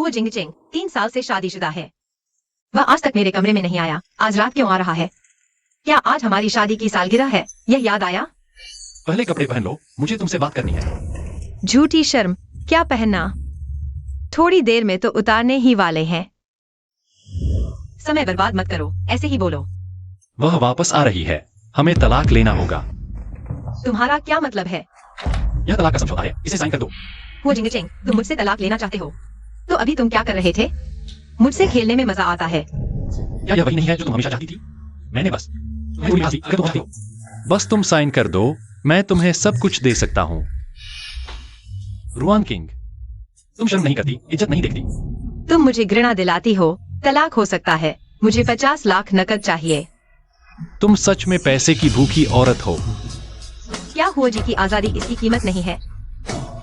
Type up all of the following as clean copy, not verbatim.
हुआ जिंग चिंग 3 साल से शादीशुदा है। वह आज तक मेरे कमरे में नहीं आया। आज रात क्यों आ रहा है? क्या आज हमारी शादी की सालगिरह है? यह याद आया? पहले कपड़े पहन लो, मुझे तुमसे बात करनी है। झूठी शर्म, क्या पहनना? थोड़ी देर में तो उतारने ही वाले हैं। समय बर्बाद मत करो, ऐसे ही बोलो। वह वापस आ रही है, हमें तलाक लेना होगा। तुम्हारा क्या मतलब है? यह तलाक का समझौता है, इसे साइन कर दो। वो जिंग चिंग, तुम मुझसे तलाक लेना चाहते हो? तो अभी तुम क्या कर रहे थे? मुझसे खेलने में मजा आता है। क्या यह वही नहीं है जो तुम हमेशा चाहती थी? मैंने बस तुम्हें गोली मार दी, अगर तुम चाहती हो। बस तुम साइन कर दो, मैं तुम्हें सब कुछ दे सकता हूँ। रुआन किंग, तुम शर्म नहीं करती, इज्जत नहीं देखती। तुम मुझे घृणा दिलाती हो। तलाक हो सकता है, मुझे 50 लाख नकद चाहिए। तुम सच में पैसे की भूखी औरत हो। क्या हुआ जी की आजादी इसकी कीमत नहीं है?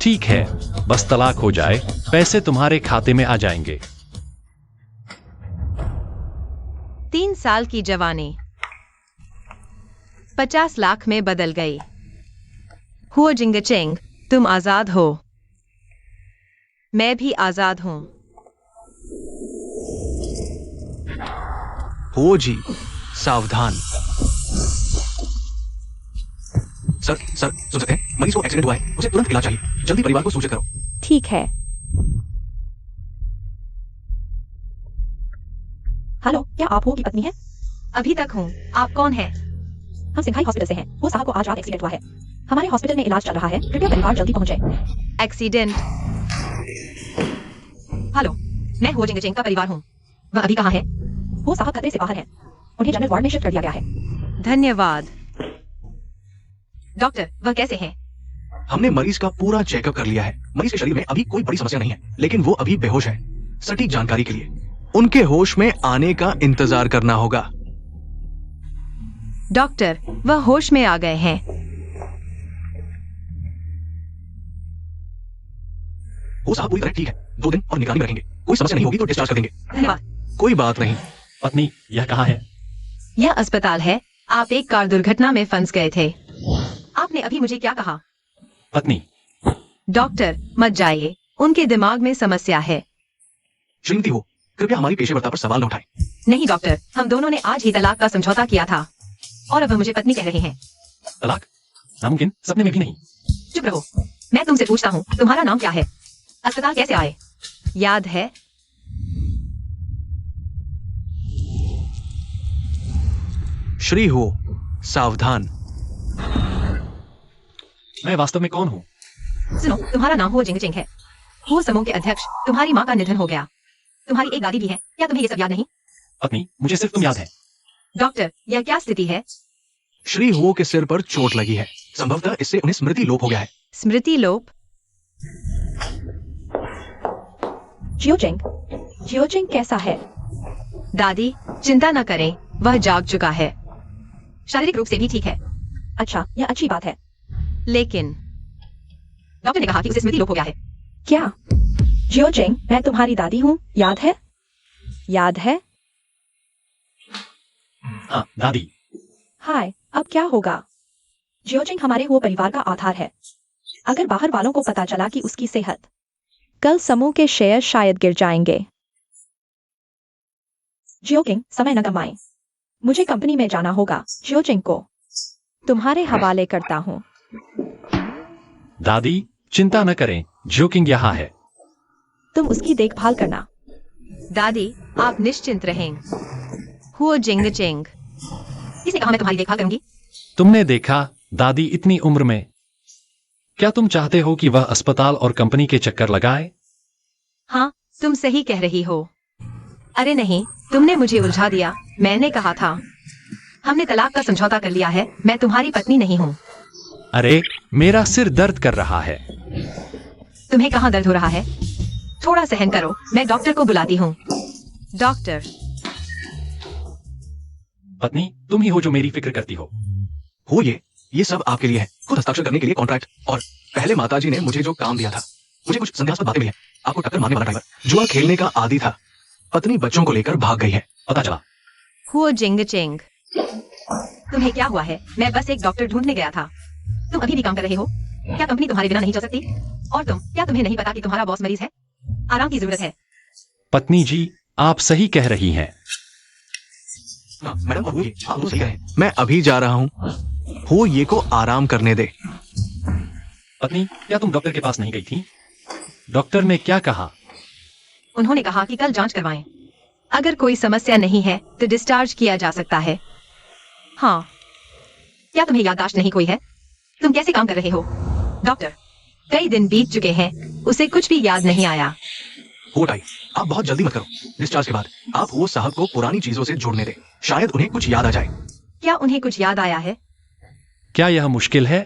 ठीक है, बस तलाक हो जाए, पैसे तुम्हारे खाते में आ जाएंगे। 3 साल की जवानी 50 लाख में बदल गई। हुआ जिंग चिंग, तुम आजाद हो। मैं भी आजाद हूँ। हो जी, सावधान। सर सुन सकते हैं? मरीज को एक्सीडेंट हुआ है, उसे तुरंत इलाज चाहिए। जल्दी परिवार को सूचित करो। ठीक है। हेलो, क्या आप हो की पत्नी है? अभी तक हूँ। आप कौन है? हम सिंघाई हॉस्पिटल से हैं। वो साहब को आज रात एक्सीडेंट हुआ है। हमारे हॉस्पिटल में इलाज चल रहा है। कृपया परिवार जल्दी पहुंचे। एक्सीडेंट? हेलो, मैं हो जिंग चिंग का परिवार हूँ। वह अभी कहाँ है? वो साहब खतरे से बाहर है। उन्हें जनरल वार्ड में शिफ्ट कर दिया गया है। धन्यवाद। डॉक्टर, वह कैसे हैं? हमने मरीज का पूरा चेकअप कर लिया है। मरीज के शरीर में अभी कोई बड़ी समस्या नहीं है, लेकिन वो अभी बेहोश है। सटीक जानकारी के लिए उनके होश में आने का इंतजार करना होगा। डॉक्टर, वह होश में आ गए हैं। वो साहब पूरी तरह ठीक है। 2 दिन और निगरानी में रखेंगे। कोई समस्या नहीं होगी तो डिस्चार्ज कर देंगे। धन्यवाद। कोई बात नहीं। पत्नी, यह कहाँ है? यह अस्पताल है। आप एक कार दुर्घटना में फंस गए थे। आपने अभी मुझे क्या कहा? पत्नी। डॉक्टर, मत जाइए, उनके दिमाग में समस्या है। श्रीमती हो, कृपया हमारी पेशेवरता पर सवाल न उठाएं। नहीं डॉक्टर, हम दोनों ने आज ही तलाक का समझौता किया था और अब वह मुझे पत्नी कह रहे हैं। तलाक? नामुमकिन, सपने में भी नहीं। चुप रहो। मैं तुमसे पूछता हूँ, तुम्हारा नाम क्या है? अस्पताल कैसे आए? याद है? श्री हो, सावधान। मैं वास्तव में कौन हूँ? सुनो, तुम्हारा नाम हो जिंग चिंग है। हो समूह के अध्यक्ष। तुम्हारी माँ का निधन हो गया। तुम्हारी एक दादी भी है। क्या तुम्हें ये सब याद नहीं? पत्नी, मुझे सिर्फ तुम याद है। डॉक्टर, यह क्या स्थिति है? श्री हो के सिर पर चोट लगी है। संभवतः इससे उन्हें स्मृति लोप हो गया है। स्मृति लोप? जियोचिंग कैसा है? दादी, चिंता न करें, वह जाग चुका है। शारीरिक रूप से भी ठीक है। अच्छा, यह अच्छी बात है। लेकिन डॉक्टर ने कहा कि उसे स्मृति लोप हो गया है। क्या? जियोचिंग, मैं तुम्हारी दादी हूँ, याद है? याद है? हाँ, दादी। हाय, अब क्या होगा? जियोचिंग हमारे हुए परिवार का आधार है। अगर बाहर वालों को पता चला कि उसकी सेहत, कल समूह के शेयर शायद गिर जाएंगे। जियोचिंग, समय न गंवाएं। मुझे कंपनी में जाना होगा। जियोचिंग को तुम्हारे हवाले करता हूँ। दादी, चिंता न करें, जोकिंग यहाँ है। तुम उसकी देखभाल करना। दादी, आप निश्चिंत रहें। हुआ जिंग चिंग। किसने कहा मैं तुम्हारी देखभाल करूंगी? तुमने देखा, दादी इतनी उम्र में। क्या तुम चाहते हो कि वह अस्पताल और कंपनी के चक्कर लगाए? हाँ, तुम सही कह रही हो। अरे नहीं, तुमने मुझे उलझा दिया। मैंने कहा था, हमने तलाक का समझौता कर लिया है। मैं तुम्हारी पत्नी नहीं हूँ। अरे, मेरा सिर दर्द कर रहा है। तुम्हें कहाँ दर्द हो रहा है? थोड़ा सहन करो, मैं डॉक्टर को बुलाती हूँ। डॉक्टर। पत्नी, तुम ही हो जो मेरी फिक्र करती हो। हो ये सब आपके लिए है। खुद हस्ताक्षर करने के लिए कॉन्ट्रैक्ट। और पहले माताजी ने मुझे जो काम दिया था, मुझे कुछ संदेहास्पद बातें मिली हैं। आपको टक्कर मारने वाला ड्राइवर, जुआ खेलने का आदी था। पत्नी बच्चों को लेकर भाग गई है, पता चला। हुआ जिंग चिंग। तुम्हें क्या हुआ है? मैं बस एक डॉक्टर ढूंढने गया था। तुम अभी भी काम कर रहे हो? क्या कंपनी तुम्हारे बिना नहीं चल सकती? और क्या तुम्हें नहीं पता कि तुम्हारा बॉस मरीज है? आराम की जरूरत है। पत्नी जी, आप सही कह रही हैं। हाँ, मैडम और ये आप लोग सही कहें। मैं अभी जा रहा हूँ। हो ये को आराम करने दे। पत्नी, क्या तुम डॉक्टर के पास नहीं गई थी? डॉक्टर ने क्या कहा? उन्होंने कहा कि कल जांच करवाएं। अगर कोई समस्या नहीं है तो डिस्चार्ज किया जा सकता है। हाँ, क्या तुम्हें याददाश्त नहीं कोई है? तुम कैसे काम कर रहे हो? डॉक्टर, कई दिन बीत चुके हैं, उसे कुछ भी याद नहीं आया। हो टाई, आप बहुत जल्दी मत करो। डिस्चार्ज के बाद आप वो साहब को पुरानी चीजों से जोड़ने दें। शायद उन्हें कुछ याद आ जाए। क्या उन्हें कुछ याद आया है? क्या यह मुश्किल है?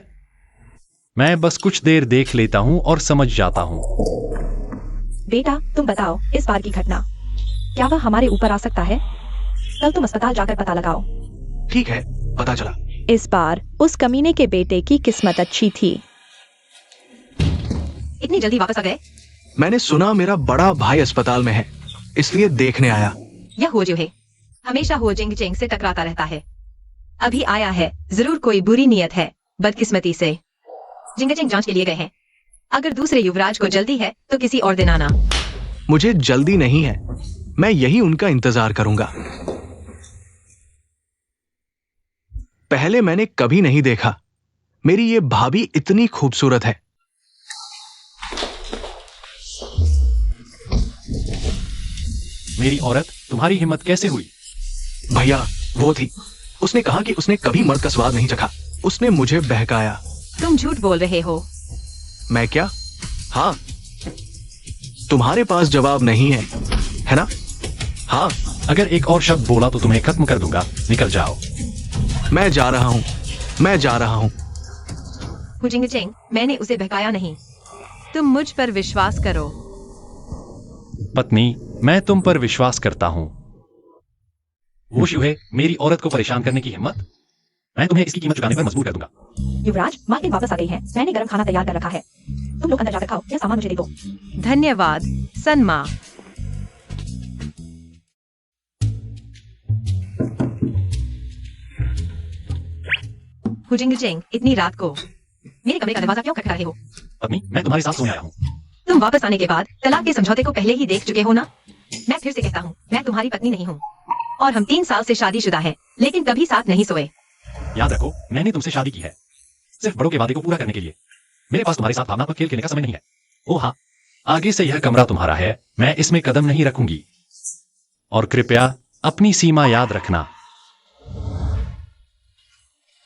मैं बस कुछ देर देख लेता हूं और समझ जाता हूं। बेटा, तुम बताओ इस बार की घटना, क्या वह हमारे ऊपर आ सकता है? कल तुम अस्पताल जाकर पता लगाओ। ठीक है, पता चला। इस बार उस कमीने के बेटे की किस्मत अच्छी थी। इतनी जल्दी वापस आ गए? मैंने सुना मेरा बड़ा भाई अस्पताल में है, इसलिए देखने आया। यह हो जो है हमेशा हो जिंग जिंग से टकराता रहता है। अभी आया है, जरूर कोई बुरी नीयत है। बदकिस्मती से जिंग जिंग जांच के लिए गए हैं। अगर दूसरे युवराज को जल्दी है तो किसी और दिन आना। मुझे जल्दी नहीं है, मैं यही उनका इंतजार करूंगा। पहले मैंने कभी नहीं देखा। मेरी ये भाभी इतनी खूबसूरत है। मेरी औरत, तुम्हारी हिम्मत कैसे हुई? भैया, वो थी। उसने कहा कि उसने कभी मर्द का स्वाद नहीं चखा। उसने मुझे बहकाया। तुम झूठ बोल रहे हो। मैं क्या? हाँ, तुम्हारे पास जवाब नहीं है ना? हाँ। अगर एक और शब्द बोला तो तुम्हें खत्म कर दूंगा। निकल जाओ। मैं जा रहा हूँ, मैं जा रहा हूँ। हुजिंग जिंग, मैंने उसे बहकाया नहीं। तुम मुझ पर विश्वास करो। पत्नी, मैं तुम पर विश्वास करता हूं। वो शिव है, मेरी औरत को परेशान करने की हिम्मत? मैं तुम्हें इसकी कीमत चुकाने पर मजबूर कर दूंगा। युवराज, मालकिन वापस आ गई है। मैंने गर्म खाना तैयार कर रखा है। तुम लोग अंदर जाकर खाओ, यह सामान मुझे दे दो। धन्यवाद सनमा। हुजिंग जिंग, इतनी रात को मेरे कमरे का दरवाजा क्यों खटखटा रहे हो? पत्नी, मैं तुम्हारे साथ सोने आया हूं। तुम वापस आने के बाद तलाक के समझौते को पहले ही देख चुके हो ना? मैं फिर से कहता हूँ, मैं तुम्हारी पत्नी नहीं हूँ और हम 3 साल से शादीशुदा हैं, लेकिन कभी साथ नहीं सोए। याद रखो, मैंने तुमसे शादी की है सिर्फ बड़ों के वादे को पूरा करने के लिए। मेरे पास तुम्हारे साथ भावनात्मक खेल खेलने का समय नहीं है। ओह हाँ, आगे से यह कमरा तुम्हारा है। मैं इसमें कदम नहीं रखूंगी। और कृपया अपनी सीमा याद रखना।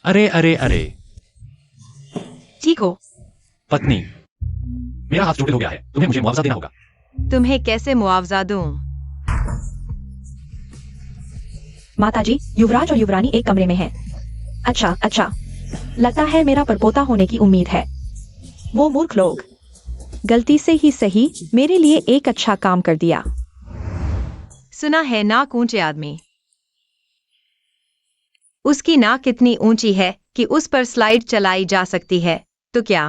अरे अरे अरे, ठीक हो? पत्नी, मेरा हाथ चोटिल हो गया है। तुम्हें मुझे मुआवजा देना होगा। तुम्हें कैसे मुआवजा दूं? माताजी, युवराज और युवरानी एक कमरे में हैं। अच्छा अच्छा, लगता है मेरा परपोता होने की उम्मीद है। वो मूर्ख लोग गलती से ही सही मेरे लिए एक अच्छा काम कर दिया। सुना है नाक ऊंचे आदमी। उसकी नाक इतनी ऊंची है कि उस पर स्लाइड चलाई जा सकती है। तो क्या?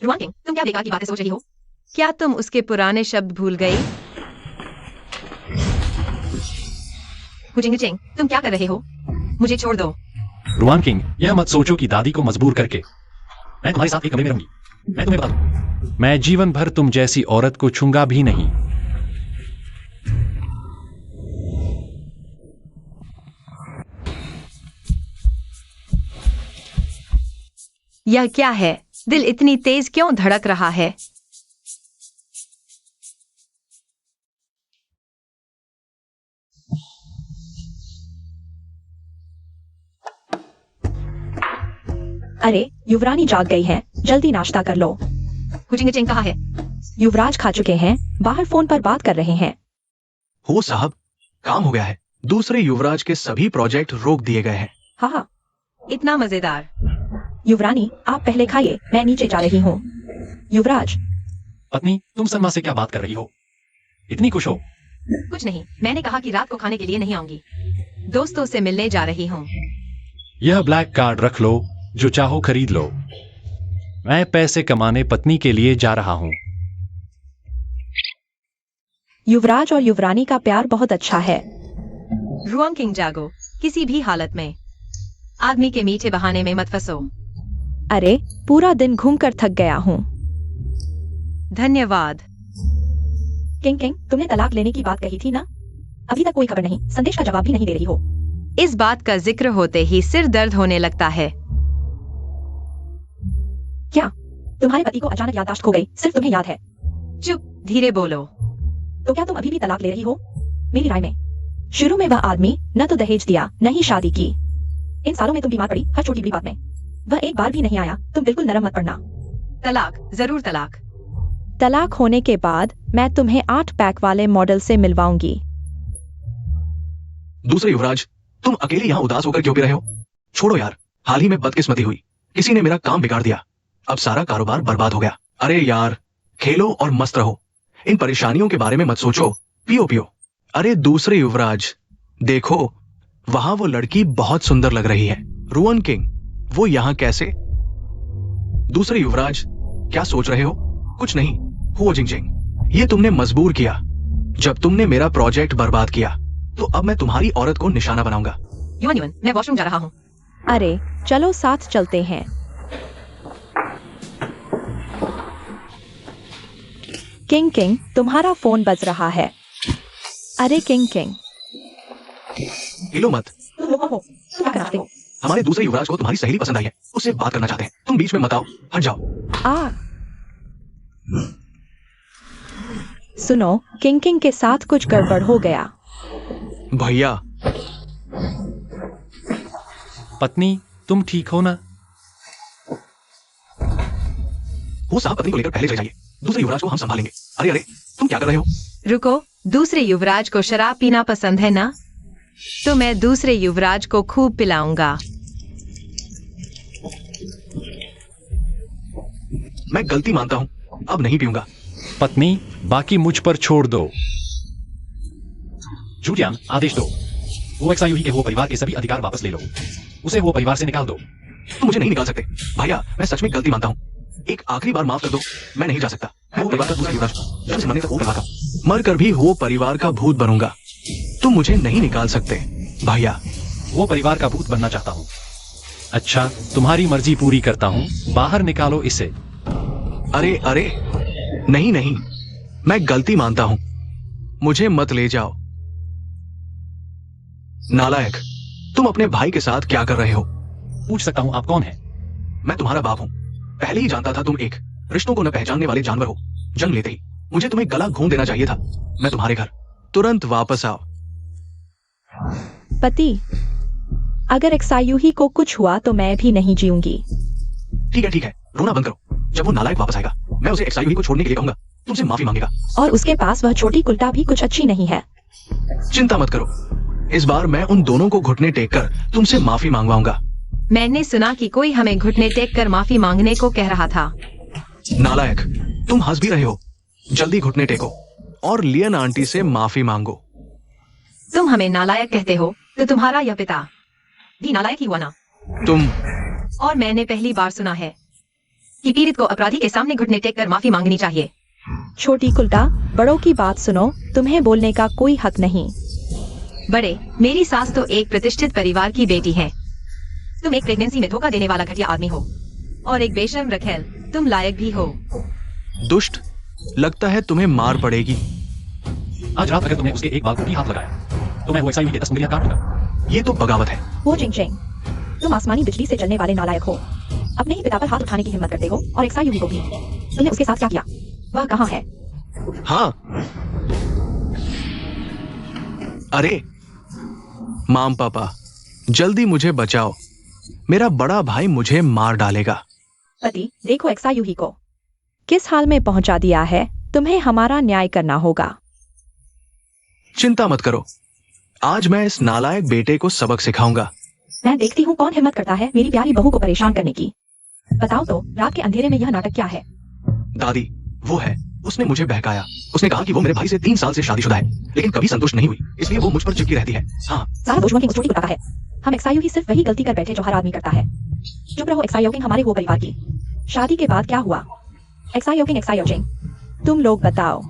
रुआन किंग, तुम क्या बेकार की बातें सोच रही हो? क्या तुम उसके पुराने शब्द भूल गई? हुजिंग जिंग, तुम क्या कर रहे हो? मुझे छोड़ दो। रुआन किंग, यह मत सोचो कि दादी को मजबूर करके मैं तुम्हारे साथ एक कमरे में रहूंगी। मैं तुम्हें बता दूं, मैं जीवन भर तुम जैसी औरत को छूंगा भी नहीं। यह क्या है? दिल इतनी तेज क्यों धड़क रहा है? अरे, युवरानी जाग गई है, जल्दी नाश्ता कर लो। हुजिंग जिंग कहाँ है? युवराज खा चुके हैं, बाहर फोन पर बात कर रहे हैं। हो साहब, काम हो गया है। दूसरे युवराज के सभी प्रोजेक्ट रोक दिए गए हैं। हाँ हाँ, इतना मजेदार। युवरानी आप पहले खाइए, मैं नीचे जा रही हूँ। युवराज, पत्नी, तुम सनमा से क्या बात कर रही हो? इतनी खुश हो? कुछ नहीं, मैंने कहा कि रात को खाने के लिए नहीं आऊंगी। दोस्तों से मिलने जा रही हूँ। यह ब्लैक कार्ड रख लो, जो चाहो खरीद लो। मैं पैसे कमाने पत्नी के लिए जा रहा हूँ। युवराज और युवरानी का प्यार बहुत अच्छा है। रुआंग किंग जागो, किसी भी हालत में आदमी के मीठे बहाने में मत फंसो। अरे, पूरा दिन घूमकर थक गया हूँ। धन्यवाद। किंग किंग, तुमने तलाक लेने की बात कही थी ना? अभी तक कोई खबर नहीं, संदेश का जवाब भी नहीं दे रही हो। इस बात का जिक्र होते ही सिर दर्द होने लगता है। क्या तुम्हारे पति को अचानक याददाश्त खो गई, सिर्फ तुम्हें याद है? चुप, धीरे बोलो। तो क्या तुम अभी भी तलाक ले रही हो? मेरी राय में शुरू में वह आदमी न तो दहेज दिया न ही शादी की। इन सालों में तुम बीमार पड़ी हर छोटी बड़ी बात में। वह एक बार भी नहीं आया। तुम बिल्कुल नरम मत पड़ना। तलाक, जरूर तलाक। तलाक होने के बाद मैं तुम्हें 8 पैक वाले मॉडल से मिलवाऊंगी। दूसरे युवराज, तुम अकेले यहाँ उदास होकर क्यों भी रहे हो? छोड़ो यार, हाल ही में बदकिस्मती हुई, किसी ने मेरा काम बिगाड़ दिया। अब सारा कारोबार बर्बाद हो गया। अरे यार, खेलो और मस्त रहो, इन परेशानियों के बारे में मत सोचो। पियो पियो। अरे दूसरे युवराज, देखो वहां वो लड़की बहुत सुंदर लग रही है। रुअन किंग, वो यहाँ कैसे? दूसरे युवराज, क्या सोच रहे हो? कुछ नहीं। हुओ जिंगजिंग, ये तुमने मजबूर किया। जब तुमने मेरा प्रोजेक्ट बर्बाद किया तो अब मैं तुम्हारी औरत को निशाना बनाऊंगा। युवन युवन, मैं वॉशरूम जा रहा हूँ। अरे चलो साथ चलते हैं। किंग किंग, तुम्हारा फोन बज रहा है। अरे किंग किंग, हिलो मत। क्या कराते हो? हमारे दूसरे युवराज को तुम्हारी सहेली पसंद आई है, उससे बात करना चाहते हैं। तुम बीच में मत आओ, हट जाओ। सुनो, किंग किंग के साथ कुछ गड़बड़ हो गया। भैया, पत्नी, तुम ठीक हो ना? वो साहब पत्नी को लेकर पहले चले जाइए, दूसरे युवराज को हम संभालेंगे। अरे अरे, तुम क्या कर रहे हो? रुको, दूसरे युवराज को शराब पीना पसंद है ना? तो मैं दूसरे युवराज को खूब पिलाऊंगा। मैं गलती मानता हूँ, अब नहीं पीऊंगा। पत्नी, बाकी मुझ पर छोड़ दो। जूलियन, आदेश दो। वो XIUE के वो परिवार के सभी अधिकार वापस ले लो। उसे वो परिवार से निकाल दो। तुम मुझे नहीं निकाल सकते। भैया, मैं सच में गलती मानता हूँ, एक आखिरी बार माफ कर दो। मैं नहीं जा सकता। मैं वो परिवार का दूसरा युवराज हूँ। जन्म से मरने तक वो परिवार का, मर कर भी वो परिवार का भूत बनूंगा। तुम मुझे नहीं निकाल सकते भैया। वो परिवार का भूत बनना चाहता हूँ। अच्छा, तुम्हारी मर्जी पूरी करता हूँ, बाहर निकालो इसे। अरे अरे, नहीं नहीं, मैं गलती मानता हूं, मुझे मत ले जाओ। नालायक, तुम अपने भाई के साथ क्या कर रहे हो? पूछ सकता हूँ आप कौन है? मैं तुम्हारा बाप हूं। पहले ही जानता था तुम एक रिश्तों को न पहचानने वाले जानवर हो। जन्म लेते ही मुझे तुम्हें गला घूम देना चाहिए था। मैं तुम्हारे घर तुरंत वापस आओ। पति, अगर XIUE को कुछ हुआ तो मैं भी नहीं जीऊंगी। ठीक है, रोना बंद करो। जब वो नालायक वापस आएगा, मैं उसे XIUE को छोड़ने के लिए कहूंगा, तुमसे माफी मांगेगा। और उसके पास वह छोटी कुल्टा भी कुछ अच्छी नहीं है। चिंता मत करो, इस बार मैं उन दोनों को घुटने टेक कर तुमसे माफी मांगवाऊंगा। मैंने सुना कि कोई हमें घुटने टेक कर माफी मांगने को कह रहा था। नालायक, तुम हंस भी रहे हो। जल्दी घुटने टेको और लियन आंटी से माफी मांगो। तुम हमें नालायक कहते हो तो तुम्हारा यह पिता भी नालायक ही हुआ ना? तुम और मैंने पहली बार सुना है कि पीड़ित को अपराधी के सामने घुटने टेक कर माफी मांगनी चाहिए। छोटी कुल्टा, बड़ों की बात सुनो, तुम्हें बोलने का कोई हक नहीं। बड़े, मेरी सास तो एक प्रतिष्ठित परिवार की बेटी है। तुम एक प्रेगनेंसी में धोखा देने वाला घटिया आदमी हो और एक बेशर्म रखेल, तुम लायक भी हो। दुष्ट, लगता है तुम्हें मार पड़ेगी। आज रात अगर तुमने उसके एक बाल को भी हाथ लगाया तो मैं वो XIUE के 10 उंगलियां काट दूंगा। ये तो बगावत है। वो जिंगजिंग, तुम आसमानी बिजली से चलने वाले नालायक हो। अपने ही पिता पर हाथ उठाने की हिम्मत करते हो और XIUE को भी। तुमने उसके साथ क्या किया? वह कहाँ है? हाँ, अरे माम पापा, जल्दी मुझे बचाओ, मेरा बड़ा भाई मुझे मार डालेगा। पति, देखो XIUE को किस हाल में पहुंचा दिया है। तुम्हें हमारा न्याय करना होगा। चिंता मत करो, आज मैं इस नालायक बेटे को सबक सिखाऊंगा। मैं देखती हूँ कौन हिम्मत करता है मेरी प्यारी बहू को परेशान करने की। बताओ तो, रात के अंधेरे में यह नाटक क्या है? दादी, वो है, उसने मुझे बहकाया। उसने कहा कि वो मेरे भाई से 3 साल से शादीशुदा है, लेकिन कभी संतुष्ट नहीं हुई, इसलिए वो मुझ पर चिपकी रहती है। हाँ, सारा दोष उस छोटी कुत्ता का है। हम XIUE सिर्फ वही गलती कर बैठे जो हर आदमी करता है। चुप रहो XIUE, हमारे वो परिवार की शादी के बाद क्या हुआ? XIUE, तुम लोग बताओ।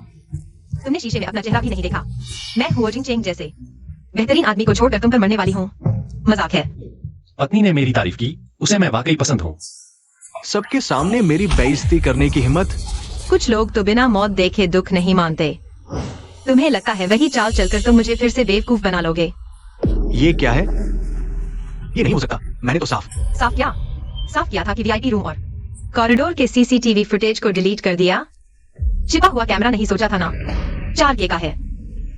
तुमने शीशे में अपना चेहरा भी नहीं देखा। मैं हुओ जिंगचेंग जैसे बेहतरीन आदमी को छोड़कर तुम पर मरने वाली हूँ। मजाक है। पत्नी ने मेरी तारीफ की, उसे मैं वाकई पसंद हूँ। सबके सामने मेरी बेइज्जती करने की हिम्मत। कुछ लोग तो बिना मौत देखे दुख नहीं मानते। तुम्हें लगता है वही चाल चलकर तुम मुझे फिर से बेवकूफ बना लोगे? ये क्या है? ये नहीं हो सकता। मैंने तो साफ साफ किया था कि वीआईपी रूम और कॉरिडोर के सीसीटीवी फुटेज को डिलीट कर दिया। छिपा हुआ कैमरा नहीं सोचा था ना? 4K का है।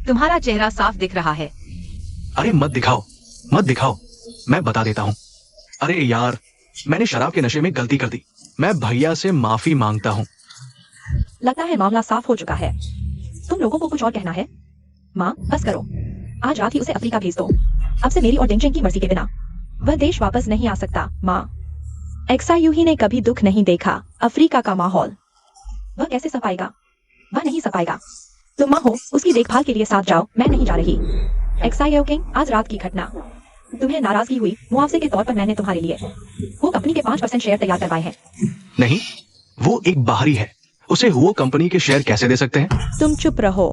तुम्हारा चेहरा साफ दिख रहा है। अरे मत दिखाओ, मैं बता देता हूँ। अरे यार, मैंने शराब के नशे में गलती कर दी। मैं भैया से माफी मांगता हूँ। लगता है मामला साफ हो चुका है। तुम लोगों को कुछ और कहना है? माँ, बस करो। आज रात ही उसे अफ्रीका भेज दो। अब से मेरी और डिंगचेंग की मर्जी के बिना वह देश वापस नहीं आ सकता। माँ, एक्सायूही ने कभी दुख नहीं देखा। अफ्रीका का माहौल वह कैसे सफाएगा? वह नहीं सफाएगा। तुम माँ हो, उसकी देखभाल के लिए साथ जाओ। मैं नहीं जा रही। एक्सायूकिंग, आज रात की घटना। तुम्हें नाराजगी हुई, मुआवजे के तौर पर मैंने तुम्हारे लिए वो कंपनी के 5% शेयर तैयार करवाए हैं। नहीं, वो एक बाहरी है। उसे वो कंपनी के शेयर कैसे दे सकते हैं? तुम चुप रहो।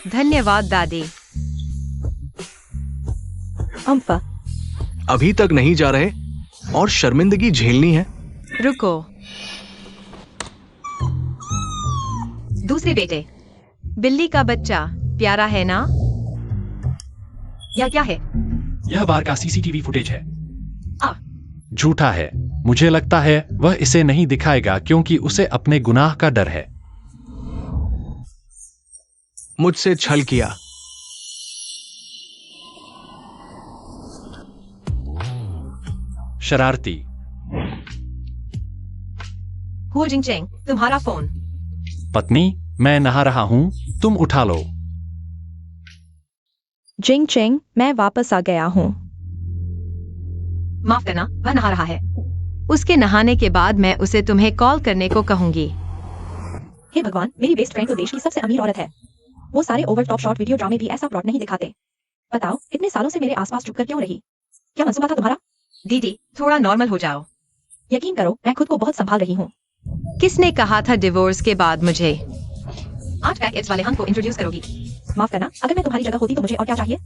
धन्यवाद दादी। अम्फा, अभी तक नहीं जा रहे और शर्मिंदगी झेलनी है। रुको। दूसरे बेटे, बिल्ली का बच्चा प्यारा है ना? या क्या है? यह बार का सीसीटीवी फुटेज है। आ, झूठा है। मुझे लगता है वह इसे नहीं दिखाएगा क्योंकि उसे अपने गुनाह का डर है। मुझसे छल किया। शरारती। हो जिंगचेंग, तुम्हारा फोन। पत्नी, मैं नहा रहा हूं, तुम उठा लो। जिंगचेंग, मैं वापस आ गया हूँ। माफ करना, वह नहा रहा है। उसके नहाने के बाद मैं उसे तुम्हें कॉल करने को कहूंगी। हे भगवान, मेरी बेस्ट फ्रेंड तो देश की सबसे अमीर औरत है। वो सारे ओवर टॉप शॉर्ट वीडियो ड्रामे भी ऐसा प्लॉट नहीं दिखाते। बताओ, इतने सालों से मेरे आसपास छुपकर क्यों रही? क्या मंसूबा था तुम्हारा? दीदी, थोड़ा नॉर्मल हो जाओ। यकीन करो, मैं खुद को बहुत संभाल रही हूँ। किसने कहा था डिवोर्स के बाद मुझे? आज पैक एप्स वाले हंक को इंट्रोड्यूस करोगी? माफ करना, अगर मैं तुम्हारी जगह होती तो मुझे और क्या चाहिए?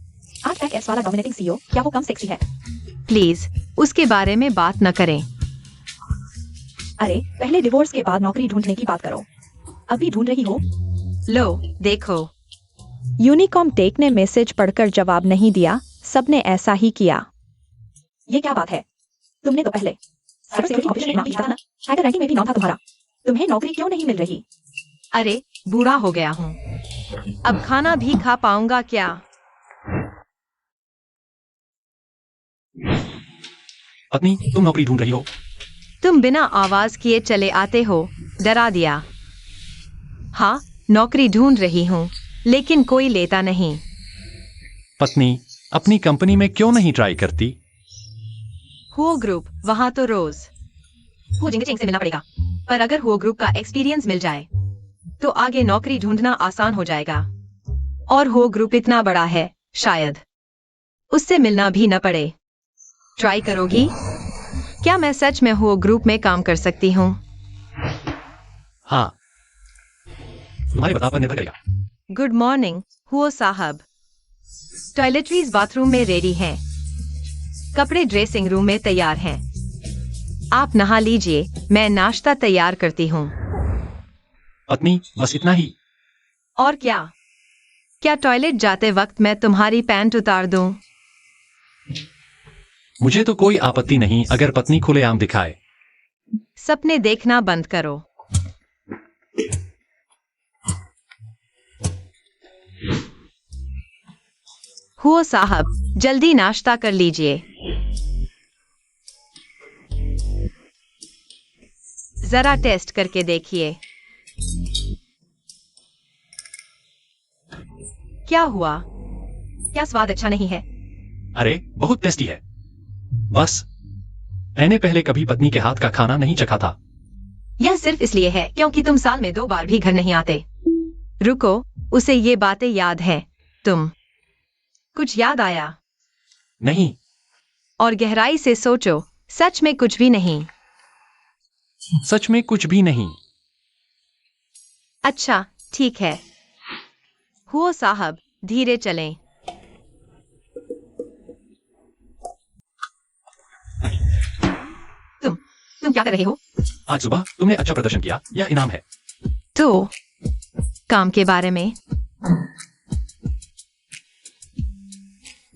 आज पैक एप्स वाला डोमिनेटिंग सीईओ, क्या वो कम सेक्सी है? प्लीज, उसके बारे में बात न करें। अरे, पहले डिवोर्स के बाद नौकरी ढूंढने की बात करो। अभी ढूंढ रही हो? लो, देखो। यूनिकॉम टेक ने मैसेज पढ़कर जवाब नहीं दिया। सबने ऐसा ही किया। ये क्या बात है? तुमने तो पहले साइबर सिक्योरिटी ऑफिसर में नाम लिखा था ना? हैकर रैंकिंग में भी नाम था तुम्हारा। तुम्हें नौकरी क्यों नहीं मिल रही? अरे, बूढ़ा हो गया हूँ। अब खाना भी खा पाऊंगा क्या? पत्नी, तुम नौकरी ढूंढ रही हो? तुम बिना आवाज किए चले आते हो, डरा दिया। हाँ, नौकरी ढूंढ रही हूँ, लेकिन कोई लेता नहीं। पत्नी, अपनी कंपनी में क्यों नहीं ट्राई करती? हो ग्रुप, वहां तो रोज हो जिंगचेंग से मिलना पड़ेगा। पर अगर हो ग्रुप का एक्सपीरियंस मिल जाए तो आगे नौकरी ढूंढना आसान हो जाएगा। और हो ग्रुप इतना बड़ा है, शायद उससे मिलना भी न पड़े। ट्राई करोगी? क्या मैं सच में हो ग्रुप में काम कर सकती हूँ? हाँ, तुम्हारे बता पर निर्भर करेगा। गुड मॉर्निंग, हुओ साहब। टॉयलेटरीज बाथरूम में रेडी हैं। कपड़े ड्रेसिंग रूम में तैयार हैं। आप नहा लीजिए, मैं नाश्ता तैयार करती हूँ। पत्नी, बस इतना ही? और क्या? क्या टॉयलेट जाते वक्त मैं तुम्हारी पैंट उतार दूं? मुझे तो कोई आपत्ति नहीं अगर पत्नी खुलेआम दिखाए। सपने देखना बंद करो। हुओ साहब, जल्दी नाश्ता कर लीजिए। जरा टेस्ट करके देखिए। क्या हुआ? क्या स्वाद अच्छा नहीं है? अरे, बहुत टेस्टी है। बस मैंने पहले कभी पत्नी के हाथ का खाना नहीं चखा था। यह सिर्फ इसलिए है क्योंकि तुम साल में 2 बार भी घर नहीं आते। रुको, उसे ये बातें याद है। तुम कुछ याद आया? नहीं। और गहराई से सोचो, सच में कुछ भी नहीं। सच में कुछ भी नहीं। अच्छा, ठीक है। हुओ साहब, धीरे चलें। तुम क्या कर रहे हो? आज सुबह तुमने अच्छा प्रदर्शन किया, यह इनाम है। तो काम के बारे में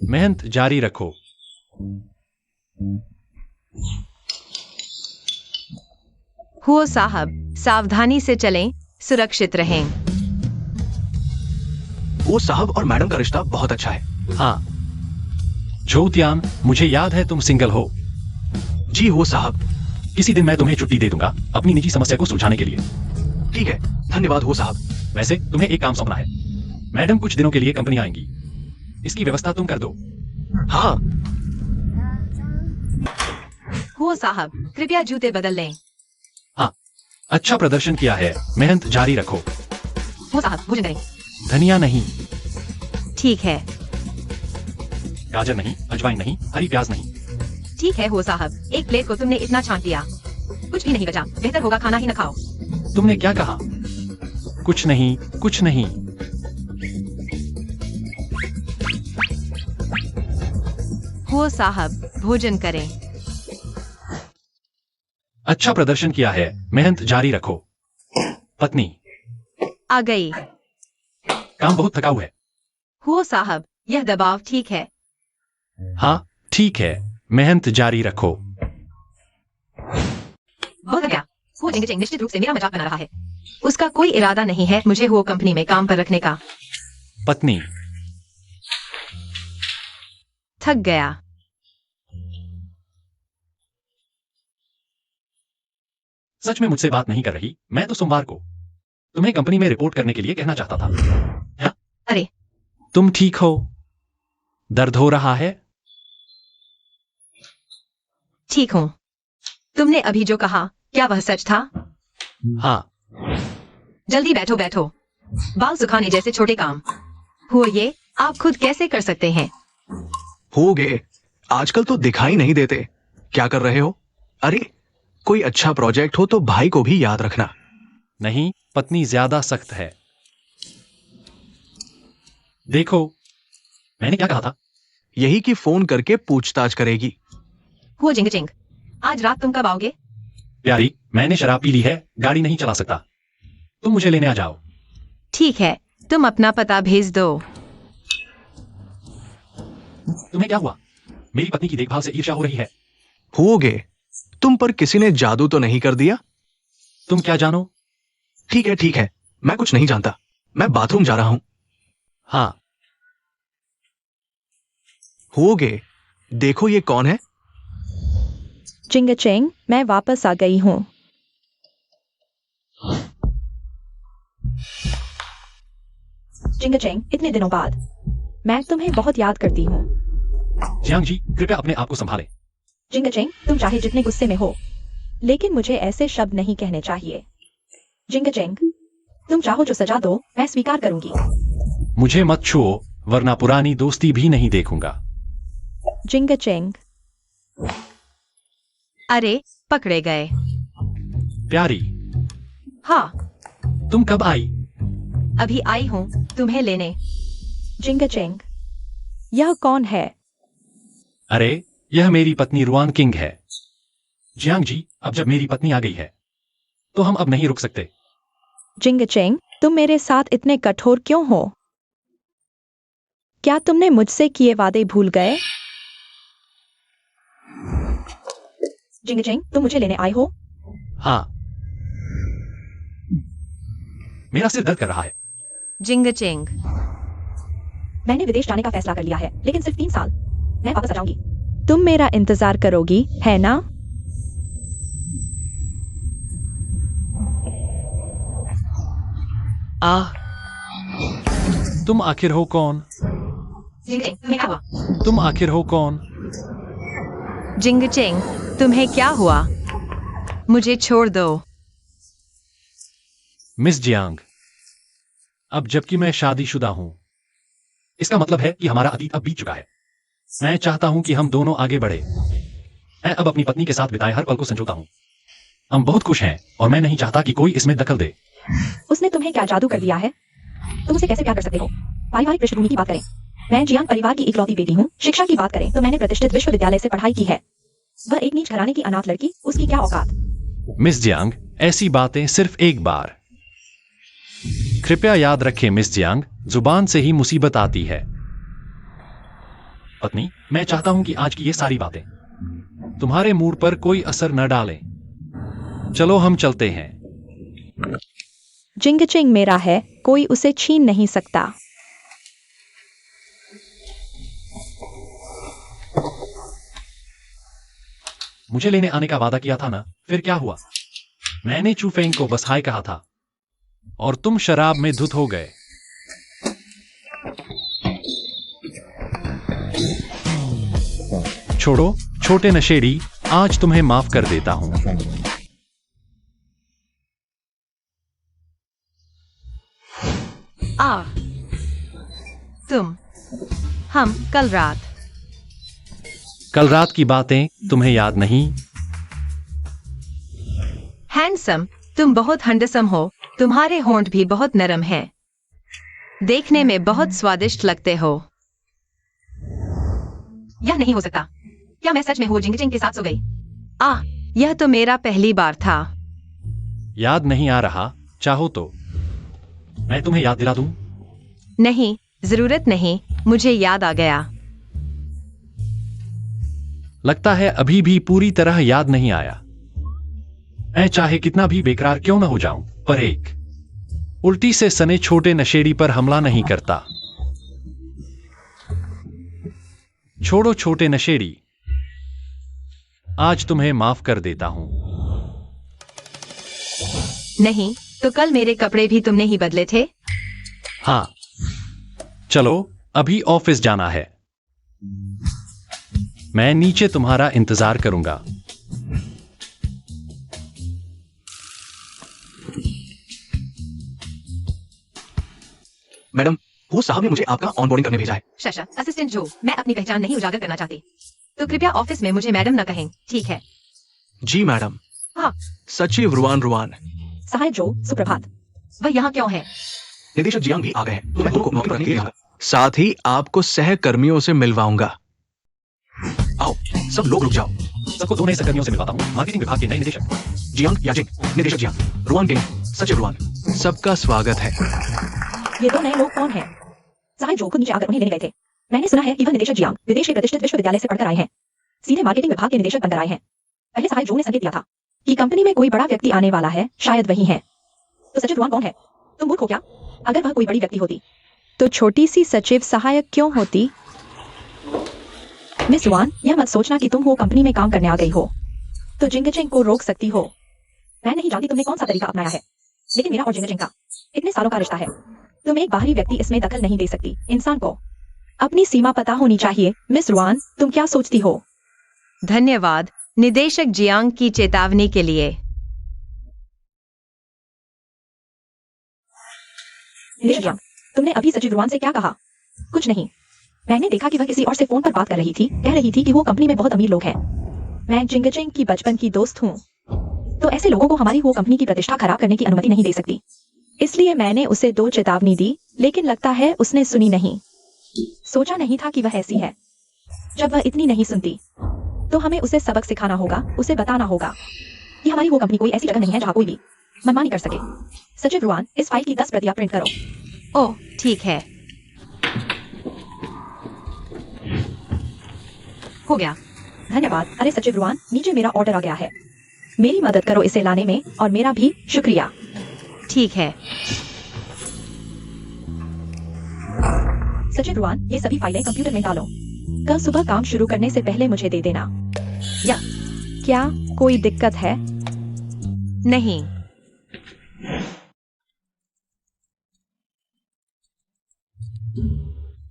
मेहनत जारी रखो। हुओ साहब, सावधानी से चलें, सुरक्षित रहें। वो साहब और मैडम का रिश्ता बहुत अच्छा है। हाँ झोतियांग, मुझे याद है तुम सिंगल हो। जी हो साहब। किसी दिन मैं तुम्हें छुट्टी दे दूंगा अपनी निजी समस्या को सुलझाने के लिए। ठीक है, धन्यवाद हो साहब। वैसे तुम्हें एक काम सौंपना है। मैडम कुछ दिनों के लिए कंपनी आएंगी, इसकी व्यवस्था तुम कर दो। हाँ हुओ साहब, कृपया जूते बदल लें। हाँ, अच्छा प्रदर्शन किया है, मेहनत जारी रखो। हुओ साहब, भोजन करें। धनिया नहीं, ठीक है। गाजर नहीं, अजवाइन नहीं, हरी प्याज नहीं। ठीक है हुओ साहब, एक प्लेट को तुमने इतना छांट दिया, कुछ भी नहीं बचा। बेहतर होगा खाना ही न खाओ। तुमने क्या कहा? कुछ नहीं, कुछ नहीं। हुओ साहब, भोजन करें। अच्छा प्रदर्शन किया है, मेहनत जारी रखो। पत्नी, आ गई। काम बहुत थकाऊ है। हुओ साहब, यह दबाव ठीक है। हाँ ठीक है, मेहनत जारी रखो। बहुत हो गया। हुओ जिंग जिंग निश्चित रूप से मेरा मजाक बना रहा है। उसका कोई इरादा नहीं है मुझे हुओ कंपनी में काम पर रखने का। पत्नी, थक गया। सच में मुझसे बात नहीं कर रही। मैं तो सोमवार को तुम्हें कंपनी में रिपोर्ट करने के लिए कहना चाहता था। हाँ? अरे, तुम ठीक हो? दर्द हो रहा है? ठीक हूँ। तुमने अभी जो कहा, क्या वह सच था? हाँ। जल्दी बैठो बैठो। बाल सुखाने जैसे छोटे काम हुए ये आप खुद कैसे कर सकते हैं? हो गए। आजकल तो दिखाई नहीं देते। क्या कर रहे हो? अरे कोई अच्छा प्रोजेक्ट हो तो भाई को भी याद रखना। नहीं, पत्नी ज्यादा सख्त है। देखो, मैंने क्या कहा था? यही कि फोन करके पूछताछ करेगी। हुओ जिंग जिंग, आज रात तुम कब आओगे? प्यारी, मैंने शराब पी ली है, गाड़ी नहीं चला सकता। तुम मुझे लेने आ जाओ। ठीक है, तुम अपना पता भेज दो। तुम्हें क्या हुआ? मेरी पत्नी की देखभाल से ईर्ष्या हो रही है। हो गए। तुम पर किसी ने जादू तो नहीं कर दिया? तुम क्या जानो? ठीक है, मैं कुछ नहीं जानता। मैं बाथरूम जा रहा हूं। हाँ। हो गए। देखो ये कौन है? चिंग चेंग, मैं वापस आ गई हूँ। चिंग चेंग, इतने दिनों बाद मैं तुम्हें बहुत याद करती हूँ। जियांग जी, कृपया अपने आप को संभालें। चिंग चेंग, तुम चाहे जितने गुस्से में हो, लेकिन मुझे ऐसे शब्द नहीं कहने चाहिए। जिंग चेंग, तुम चाहो जो सजा दो, मैं स्वीकार करूंगी। मुझे मत छुओ, वरना पुरानी दोस्ती भी नहीं देखूंगा। जिंग चेंग, अरे, पकड़े गए। प्यारी, हाँ, तुम कब आई? अभी आई हूँ तुम्हें लेने। जिंग चेंग, यह कौन है? अरे, यह मेरी पत्नी रुआन किंग है। जियांग जी, अब जब मेरी पत्नी आ गई है, तो हम अब नहीं रुक सकते। जिंग चेंग, तुम मेरे साथ इतने कठोर क्यों हो? क्या तुमने मुझसे किए वादे भूल गए? जिंग चेंग, तुम मुझे लेने आए हो? हाँ। मेरा सिर दर्द कर रहा है। जिंग चिंग, मैंने विदेश जाने का फैसला कर लिया है, लेकिन सिर्फ 3 साल। मैं वापस आ जाऊंगी। तुम मेरा इंतजार करोगी, है ना? तुम आखिर हो कौन? जिंग चिंग, तुम्हें क्या हुआ? तुम आखिर हो कौन? जिंग चिंग, तुम्हें क्या हुआ? मुझे छोड़ दो। मिस जियांग, अब जबकि मैं शादीशुदा हूं, इसका मतलब है कि हमारा अतीत अब बीत चुका है। मैं चाहता हूं कि हम दोनों आगे बढ़े। मैं अब अपनी पत्नी के साथ बिताए हर पल को संजोता हूं। हम बहुत खुश हैं और मैं नहीं चाहता कि कोई इसमें दखल दे। उसने तुम्हें क्या जादू कर दिया है? तुम उसे कैसे प्यार कर सकते हो? पारिवारिक पृष्ठभूमि की बात करें, मैं जियांग परिवार की इकलौती बेटी हूँ। शिक्षा की बात करें तो मैंने प्रतिष्ठित विश्वविद्यालय से पढ़ाई की है। वह एक नीच घराने की अनाथ लड़की, उसकी क्या औकात? मिस जियांग, ऐसी बातें सिर्फ एक बार। कृपया याद रखें मिस जियांग, जुबान से ही मुसीबत आती है। पत्नी, मैं चाहता हूं कि आज की ये सारी बातें तुम्हारे मूड पर कोई असर न डालें। चलो हम चलते हैं। जिंगचिंग मेरा है, कोई उसे छीन नहीं सकता। मुझे लेने आने का वादा किया था ना, फिर क्या हुआ? मैंने चूफेंग को बस हाय कहा था और तुम शराब में धुत हो गए। छोड़ो छोटे नशेड़ी, आज तुम्हें माफ कर देता हूं। हम कल रात की बातें तुम्हें याद नहीं? हैंडसम, तुम बहुत हैंडसम हो। तुम्हारे होंठ भी बहुत नरम हैं। देखने में बहुत स्वादिष्ट लगते हो। यह नहीं हो सकता। क्या मैं सच में हुआ जिंगचिंग के साथ सो गई? यह तो मेरा पहली बार था। याद नहीं आ रहा? चाहो तो मैं तुम्हें याद दिला दूं? नहीं, जरूरत नहीं, मुझे याद आ गया। लगता है अभी भी पूरी तरह याद नहीं आया। मैं चाहे कितना भी बेकरार क्यों न हो जाऊं, पर एक उल्टी से सने छोटे नशेड़ी पर हमला नहीं करता। छोड़ो छोटे नशेड़ी, आज तुम्हें माफ कर देता हूं। नहीं, तो कल मेरे कपड़े भी तुमने ही बदले थे। हाँ, चलो अभी ऑफिस जाना है। मैं नीचे तुम्हारा इंतजार करूंगा। मैडम, वो साहब ने मुझे आपका ऑनबोर्डिंग करने भेजा है। शशा, असिस्टेंट जो, मैं अपनी पहचान नहीं उजागर करना चाहती, तो कृपया ऑफिस में मुझे मैडम न कहें, ठीक है? जी मैडम। हाँ। सचिव रुआन रुआन। सहायक जो, सुप्रभात। वह यहाँ क्यों है? निदेशक जियांग भी आ गए हैं, तो मैं उनको मौके पर आने के लिए आऊंगा। साथ ही आपको सहकर्मियों से मिलवाऊंगा। आओ, सब लोग रुक जाओ। सबको 2 नए सहकर्मियों से मिलवाता हूं, मार्केटिंग विभाग के नए निदेशक जियांग याजिंग, निदेशक जियांग, रुआन किंग, सचिव रुआन, सबका स्वागत है। ये 2 नए लोग कौन हैं? सहायक जो खुद नीचे आकर उन्हें लेने गए थे। मैंने सुना है कि वह निदेशक जियांग विदेश के प्रतिष्ठित विश्वविद्यालय से पढ़कर आए हैं। सीधे मार्केटिंग विभाग के निदेशक बनकर आए हैं। पहले सहायक जो ने संकेत दिया था कि कंपनी में कोई बड़ा व्यक्ति आने वाला है, शायद वही है। तो सचिव रुआन कौन है? तुम मूर्ख हो क्या? अगर वह कोई बड़ी व्यक्ति होती तो छोटी सी सचिव सहायक क्यों होती? मिस रुआन, यह मत सोचना कि तुम वो कंपनी में काम करने आ गई हो तो जिंगचिंग को रोक सकती हो। मैं नहीं जानती तुमने कौन सा तरीका अपनाया है, लेकिन मेरा और जिंगचिंग का इतने सालों का रिश्ता है। तुम एक बाहरी व्यक्ति इसमें दखल नहीं दे सकती। इंसान को अपनी सीमा पता होनी चाहिए। मिस रुआन, तुम क्या सोचती हो? धन्यवाद निदेशक जियांग की चेतावनी के लिए। निदेशक जियांग, तुमने अभी सचिव रुआन से क्या कहा? कुछ नहीं। मैंने देखा कि वह किसी और से फोन पर बात कर रही थी, कह रही थी कि वो कंपनी में बहुत अमीर लोग हैं। मैं जिंगचिंग की बचपन की दोस्त हूँ, तो ऐसे लोगों को हमारी वो कंपनी की प्रतिष्ठा खराब करने की अनुमति नहीं दे सकती। इसलिए मैंने उसे 2 चेतावनी दी, लेकिन लगता है उसने सुनी नहीं। सोचा नहीं था कि वह ऐसी है। जब वह इतनी नहीं सुनती तो हमें उसे सबक सिखाना होगा, उसे बताना होगा कि हमारी वो कंपनी कोई ऐसी जगह नहीं है जहाँ कोई भी मनमानी कर सके। सचिव रुआन, इस फाइल की 10 प्रतियां प्रिंट करो। ओह, ठीक है, हो गया। धन्यवाद। अरे सचिव रुआन, नीचे मेरा ऑर्डर आ गया है। मेरी मदद करो इसे लाने में, और मेरा भी शुक्रिया। ठीक है। सचिव रुआन, ये सभी फाइलें कंप्यूटर में डालो। कल सुबह काम शुरू करने से पहले मुझे दे देना। या क्या कोई दिक्कत है? नहीं।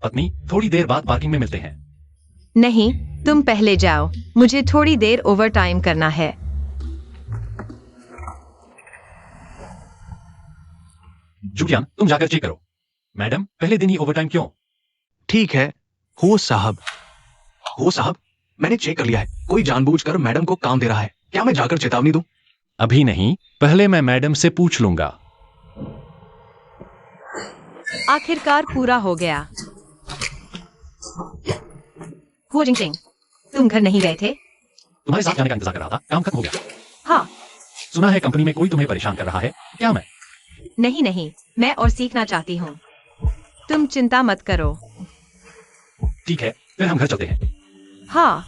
पत्नी, थोड़ी देर बाद पार्किंग में मिलते हैं। नहीं, तुम पहले जाओ, मुझे थोड़ी देर ओवर टाइम करना है। जुगियान, तुम जाकर चेक करो। मैडम, पहले दिन ही ओवरटाइम क्यों? ठीक है, हो साहब। हो साहब, मैंने चेक कर लिया है। कोई जानबूझकर मैडम को काम दे रहा है। क्या मैं जाकर चेतावनी दूं? अभी नहीं, पहले मैं मैडम से पूछ लूंगा। आखिरकार पूरा हो गया। हो जिंगचिंग, तुम घर नहीं गए थे? तुम्हारे साथ जाने का इंतजार कर रहा था, काम खत्म हो गया। हाँ। सुना है कंपनी में कोई तुम्हें परेशान कर रहा है। क्या मैं? नहीं नहीं, मैं और सीखना चाहती हूँ। तुम चिंता मत करो। ठीक है, फिर हम घर चलते हैं। हाँ।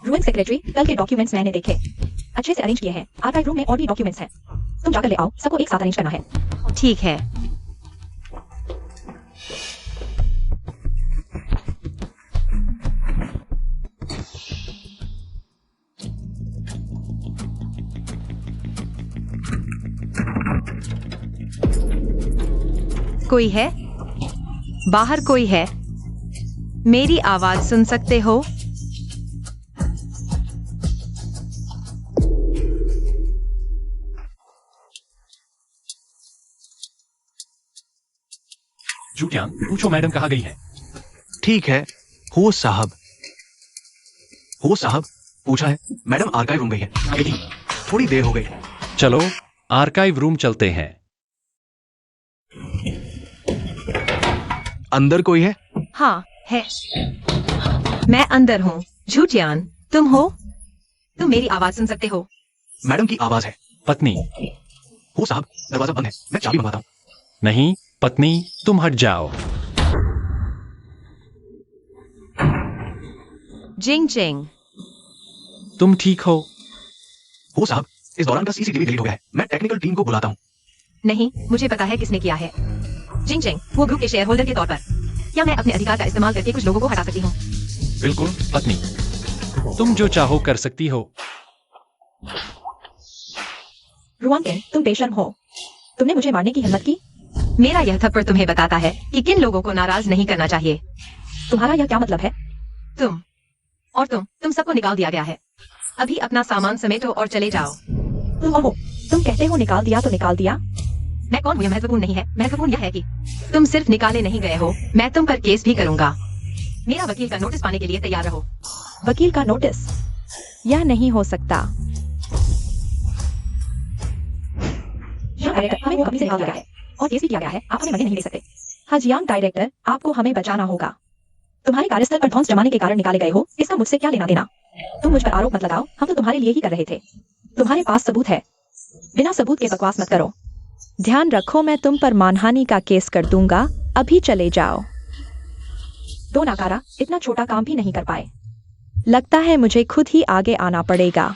रुएन सेक्रेटरी, कल के डॉक्यूमेंट्स मैंने देखे, अच्छे से अरेंज किए हैं। आर्काइव रूम में और भी डॉक्यूमेंट्स हैं। तुम जाकर ले आओ, सबको एक साथ अरेंज करना है। ठीक है। कोई है? बाहर कोई है? मेरी आवाज सुन सकते हो? जूटियान, पूछो मैडम कहाँ गई है? ठीक है, हो साहब पूछा है। मैडम आर्काइव रूम गई है। गई थी। थोड़ी देर हो गई। चलो आर्काइव रूम चलते हैं। अंदर कोई है? हाँ है। मैं अंदर हूँ। झूठियान, तुम हो? तुम मेरी आवाज सुन सकते हो? मैडम की आवाज है। पत्नी। हो साहब, दरवाजा बंद है, मैं चाबी मंगाता हूँ। नहीं पत्नी, तुम हट जाओ। जिंग जिंग। तुम ठीक हो? हो साहब, इस दौरान का सीसीटीवी डिलीट हो गया है। मैं टेक्निकल टीम को बुलाता हूँ। नहीं, मुझे पता है किसने किया है। जिंग जिंग, वो ग्रुप के शेयर होल्डर के तौर पर क्या मैं अपने अधिकार का इस्तेमाल करके कुछ लोगों को हटा सकती हूँ? बिल्कुल पत्नी, तुम जो चाहो कर सकती हो। रुआंग, तुम बेशर्म हो। तुमने मुझे मारने की हिम्मत की। मेरा यह थप्पड़ तुम्हें बताता है कि किन लोगों को नाराज नहीं करना चाहिए। तुम्हारा यह क्या मतलब है? तुम सबको निकाल दिया गया है। अभी अपना सामान समेटो और चले जाओ। तुम कौन हो? तुम कहते हो निकाल दिया तो निकाल दिया। मैं कौन हूँ यह महत्वपूर्ण नहीं है। महत्वपूर्ण यह है कि तुम सिर्फ निकाले नहीं गए हो, मैं तुम पर केस भी करूंगा। मेरा वकील का नोटिस पाने के लिए तैयार रहो। वकील का नोटिस? यह नहीं हो सकता। हमें कंपनी से निकाल दिया गया है और केस भी किया गया है। आप हमें मजे नहीं ले सकते। हाजियांग डायरेक्टर, आपको हमें बचाना होगा। तुम्हारे कार्यस्थल पर धौंस जमाने के कारण निकाले गए हो, इसका मुझसे क्या लेना देना? तुम मुझ पर आरोप मत लगाओ, हम तो तुम्हारे लिए ही कर रहे थे। तुम्हारे पास सबूत है, बिना सबूत के बकवास मत करो। ध्यान रखो, मैं तुम पर मानहानि का केस कर दूंगा। अभी चले जाओ। दो नाकारा इतना छोटा काम भी नहीं कर पाए। लगता है मुझे खुद ही आगे आना पड़ेगा।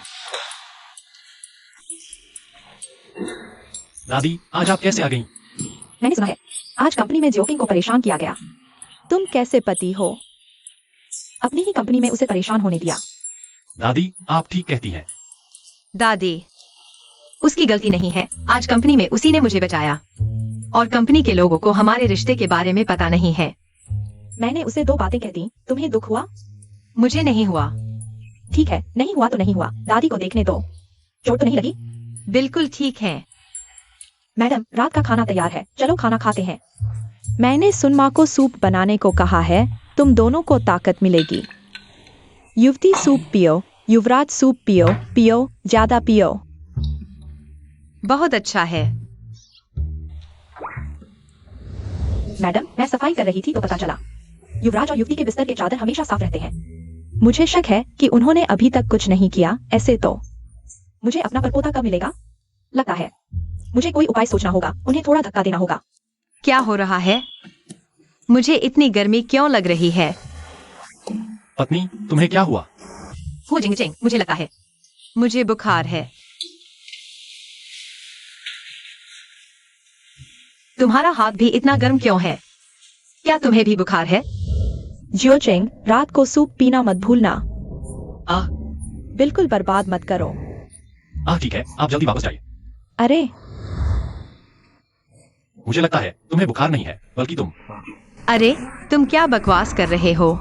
दादी, आज आप कैसे आ गई? मैंने सुना है आज कंपनी में जोकिंग को परेशान किया गया। तुम कैसे पति हो? अपनी ही कंपनी में उसे परेशान होने दिया। दादी, आप ठीक कहती हैं। दादी, उसकी गलती नहीं है। आज कंपनी में उसी ने मुझे बचाया और कंपनी के लोगों को हमारे रिश्ते के बारे में पता नहीं है। मैंने उसे दो बातें कह दी। तुम्हें दुख हुआ? मुझे नहीं हुआ। ठीक है, नहीं हुआ तो नहीं हुआ। दादी को देखने दो। चोट तो नहीं लगी? बिल्कुल ठीक है। मैडम, रात का खाना तैयार है, चलो खाना खाते हैं। मैंने सुनमा को सूप बनाने को कहा है, तुम दोनों को ताकत मिलेगी। युवती सूप पियो, युवराज सूप पियो, पियो, ज्यादा पियो। बहुत अच्छा है। मैडम, मैं सफाई कर रही थी तो पता चला युवराज और युवती के बिस्तर के चादर हमेशा साफ रहते हैं। मुझे शक है कि उन्होंने अभी तक कुछ नहीं किया। ऐसे तो मुझे अपना परपोता कब मिलेगा? लगता है मुझे कोई उपाय सोचना होगा। उन्हें थोड़ा धक्का देना होगा। क्या हो रहा है? मुझे इतनी गर्मी क्यों लग रही है? पत्नी, तुम्हें क्या हुआ? हो जिंग जिंग, मुझे लगता है मुझे बुखार है। तुम्हारा हाथ भी इतना गर्म क्यों है? क्या तुम्हें भी बुखार है? जियोचेंग, रात को सूप पीना मत भूलना। आह, बिल्कुल बर्बाद मत करो। ठीक है, आप जल्दी वापस जाइए। अरे, मुझे लगता है तुम्हें बुखार नहीं है, बल्कि तुम। अरे, तुम क्या बकवास कर रहे हो?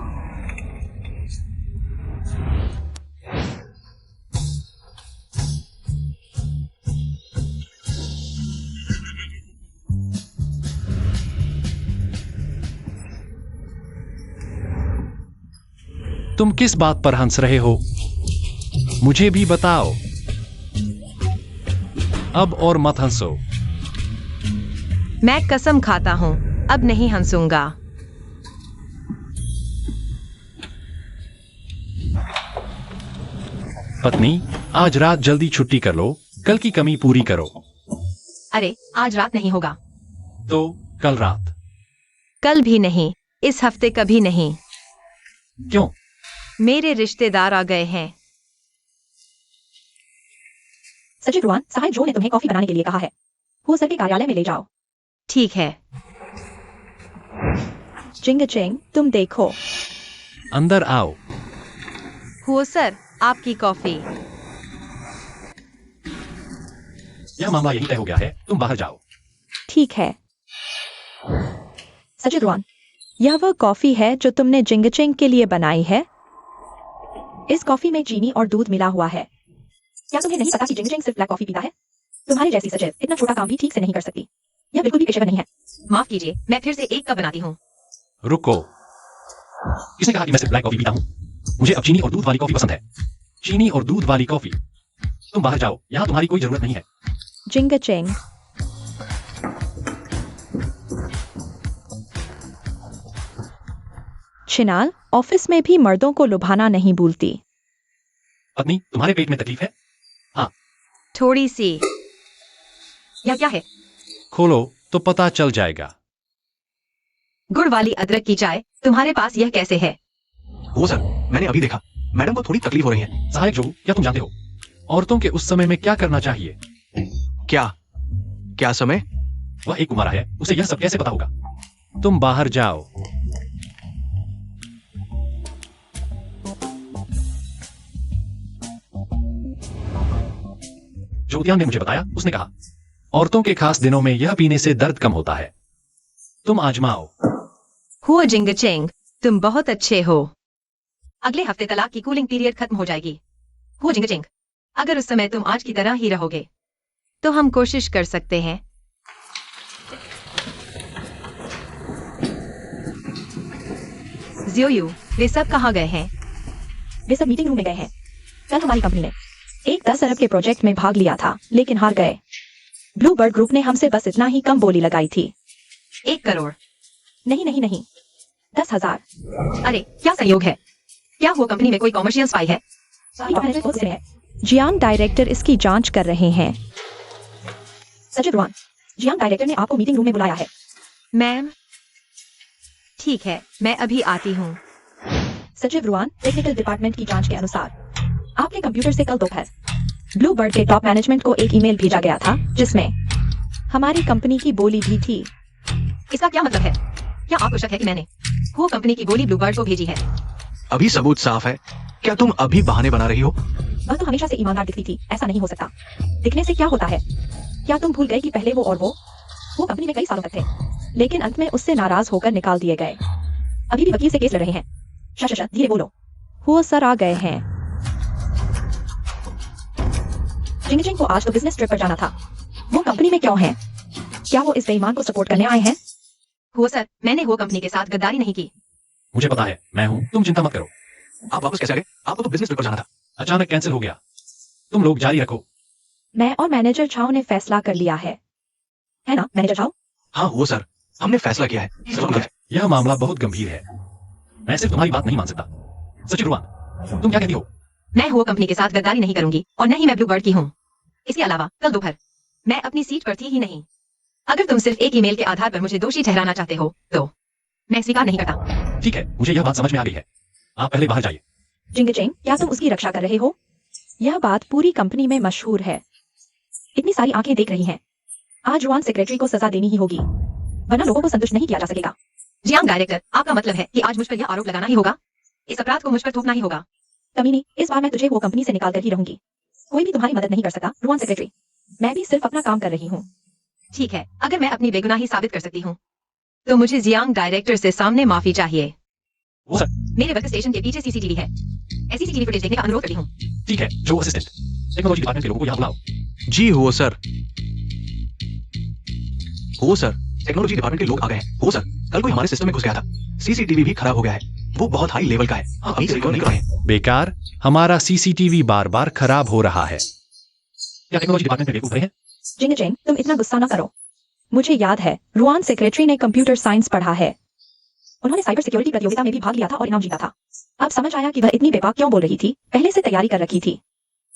तुम किस बात पर हंस रहे हो? मुझे भी बताओ। अब और मत हंसो। मैं कसम खाता हूँ, अब नहीं हंसूंगा। पत्नी, आज रात जल्दी छुट्टी कर लो, कल की कमी पूरी करो। अरे आज रात नहीं होगा। तो कल रात। कल भी नहीं, इस हफ्ते कभी नहीं। क्यों? मेरे रिश्तेदार आ गए हैं। सचिव रुआन, सहायक जो ने तुम्हें कॉफी बनाने के लिए कहा है। वो सर के कार्यालय में ले जाओ। ठीक है। जिंग चिंग, तुम देखो। अंदर आओ। हुओ सर, आपकी कॉफी। यह मामला यही तय हो गया है, तुम बाहर जाओ। ठीक है। सचिव रुआन, यह वह कॉफी है जो तुमने जिंगचिंग के लिए बनाई है। इस कॉफी में चीनी और दूध मिला हुआ है। क्या तुम्हें नहीं पता कि जिंगचिंग सिर्फ ब्लैक कॉफी पीता है? तुम्हारी जैसी सचिव इतना छोटा काम भी ठीक से नहीं कर सकती। यह बिल्कुल भी पेशेवर नहीं है। माफ कीजिए, मैं फिर से एक कप बनाती हूँ। रुको। किसने कहा कि मैं सिर्फ ब्लैक कॉफी पीता हूँ? मुझे अब चीनी और दूध वाली कॉफी पसंद है। चीनी और दूध वाली कॉफी। तुम बाहर जाओ, यहाँ तुम्हारी कोई जरूरत नहीं है। जिंगचिंग। चिनाल, ऑफिस में भी मर्दों को लुभाना नहीं भूलती। पत्नी, तुम्हारे पेट में तकलीफ है? थोड़ी सी। यह क्या है? खोलो तो पता चल जाएगा। गुड़ वाली अदरक की चाय। तुम्हारे पास यह कैसे है? वो सर, मैंने अभी देखा, मैडम को थोड़ी तकलीफ हो रही है। सहायक जो, क्या तुम जानते हो औरतों के उस समय में क्या करना चाहिए? क्या क्या समय? वह एक कुमारा है, उसे यह सब कैसे पता होगा? तुम बाहर जाओ। ज्योतियान ने मुझे बताया, उसने कहा औरतों के खास दिनों में यह पीने से दर्द कम होता है। तुम आजमाओ। हुआ जिंगचिंग, तुम बहुत अच्छे हो। अगले हफ्ते तलाक की कूलिंग पीरियड खत्म हो जाएगी। हुआ जिंगचिंग, अगर उस समय तुम आज की तरह ही रहोगे तो हम कोशिश कर सकते हैं। जियोयू, वे सब कहाँ गए हैं? वे सब मीटिंग रूम में गए हैं। कल हमारी कंपनी ने एक 10 अरब के प्रोजेक्ट में भाग लिया था, लेकिन हार गए। ब्लू बर्ड ग्रुप ने हमसे बस इतना ही कम बोली लगाई थी। 1 करोड़? नहीं नहीं नहीं, 10,000। अरे क्या संयोग है? क्या हुआ कंपनी में कोई कॉमर्शियल स्पाई है? मैनेजर खुद से है। जियांग डायरेक्टर इसकी जांच कर रहे हैं। सचिव रुआन, जियांग डायरेक्टर ने आपको मीटिंग रूम में बुलाया है। मैम, ठीक है, मैं अभी आती हूँ। सचिव रुआन, टेक्निकल डिपार्टमेंट की जांच के अनुसार आपके कंप्यूटर से कल दोपहर ब्लू बर्ड के टॉप मैनेजमेंट को एक ईमेल भेजा गया था, जिसमें हमारी कंपनी की बोली भी थी। इसका क्या मतलब है? क्या आपको शक है कि मैंने वो कंपनी की बोली ब्लू बर्ड को भेजी है? अभी सबूत साफ है। क्या तुम अभी बहाने बना रही हो? वह तो हमेशा से ईमानदार दिखती थी, ऐसा नहीं हो सकता। दिखने से क्या होता है? क्या तुम भूल गए कि पहले वो और वो कंपनी में कई सालों तक थे, लेकिन अंत में उससे नाराज होकर निकाल दिए गए। अभी भी वकील से केस लड़ रहे हैं। शश धीरे बोलो। वो सर आ गए हैं। जिंगचिंग को आज तो बिजनेस ट्रिप पर जाना था। वो कंपनी में क्यों है? क्या वो इस बेईमान को सपोर्ट करने आए हैं? हुआ सर, मैंने वो कंपनी के साथ गद्दारी नहीं की। मुझे पता है, मैं हूं, तुम चिंता मत करो। आप वापस कैसे आ गए? आपको तो बिजनेस ट्रिप पर जाना था। अचानक कैंसिल हो गया। तुम लोग जारी रखो। मैं और मैनेजर छाव ने फैसला कर लिया है ना मैनेजर छाव? हाँ वो सर, हमने फैसला किया है। जरूर। यह मामला बहुत गंभीर है। मैं सिर्फ तुम्हारी बात नहीं मान सकता। सचिव रुआन, तुम क्या कहती हो? मैं वो कंपनी के साथ गद्दारी नहीं करूंगी और न ही मैं ब्लू बर्ड की हूँ। इसके अलावा कल दोपहर मैं अपनी सीट पर थी ही नहीं। अगर तुम सिर्फ एक ईमेल के आधार पर मुझे दोषी ठहराना चाहते हो तो मैं स्वीकार नहीं करता। ठीक है, मुझे यह बात समझ में आ गई है। आप पहले बाहर जाइए। जिंगचिंग, क्या तुम उसकी रक्षा कर रहे हो? यह बात पूरी कंपनी में मशहूर है। इतनी सारी आंखें देख रही हैं। आज रुआन सेक्रेटरी को सजा देनी ही होगी, वरना लोगों को संतुष्ट नहीं किया जा सकेगा। जियांग डायरेक्टर, आपका मतलब है कि आज मुझ पर यह आरोप लगाना ही होगा? इस अपराध को मुझ पर थोपना ही होगा? कमीनी, इस बार मैं तुझे वो कंपनी से निकाल कर ही रहूंगी। कोई भी तुम्हारी मदद नहीं कर सकता, रुआन सेक्रेटरी। मैं भी सिर्फ अपना काम कर रही हूँ। ठीक है, अगर मैं अपनी बेगुनाही साबित कर सकती हूँ तो मुझे जियांग डायरेक्टर से सामने माफी चाहिए। वो सर। मेरे वर्क स्टेशन के पीछे सीसीटीवी है। ऐसी सीसीटीवी फुटेज देखने का अनुरोध करती हूँ। ठीक है, जो असिस्टेंट टेक्नोलॉजी डिपार्टमेंट के लोगों को यहाँ बुलाओ। जी हो सर। हो सर, टेक्नोलॉजी डिपार्टमेंट के लोग आ गए हैं। हो सर, कल कोई हमारे सिस्टम में घुस गया था। सीसीटीवी भी खराब हो गया है। वो बहुत हाई लेवल का है। अभी से रिकॉर्ड नहीं कर रहे हैं। बेकार, हमारा सीसीटीवी बार बार खराब हो रहा है। क्या टेक्नोलॉजी डिपार्टमेंट में बेवकूफ रहे हैं? जिंगचिंग, तुम इतना गुस्सा ना करो। मुझे याद है, रुआन सेक्रेटरी ने कंप्यूटर साइंस पढ़ा है। उन्होंने साइबर सिक्योरिटी प्रतियोगिता में भी भाग लिया था और इनाम जीता था। अब समझ आया कि वह इतनी बेबाक क्यों बोल रही थी। पहले से तैयारी कर रखी थी।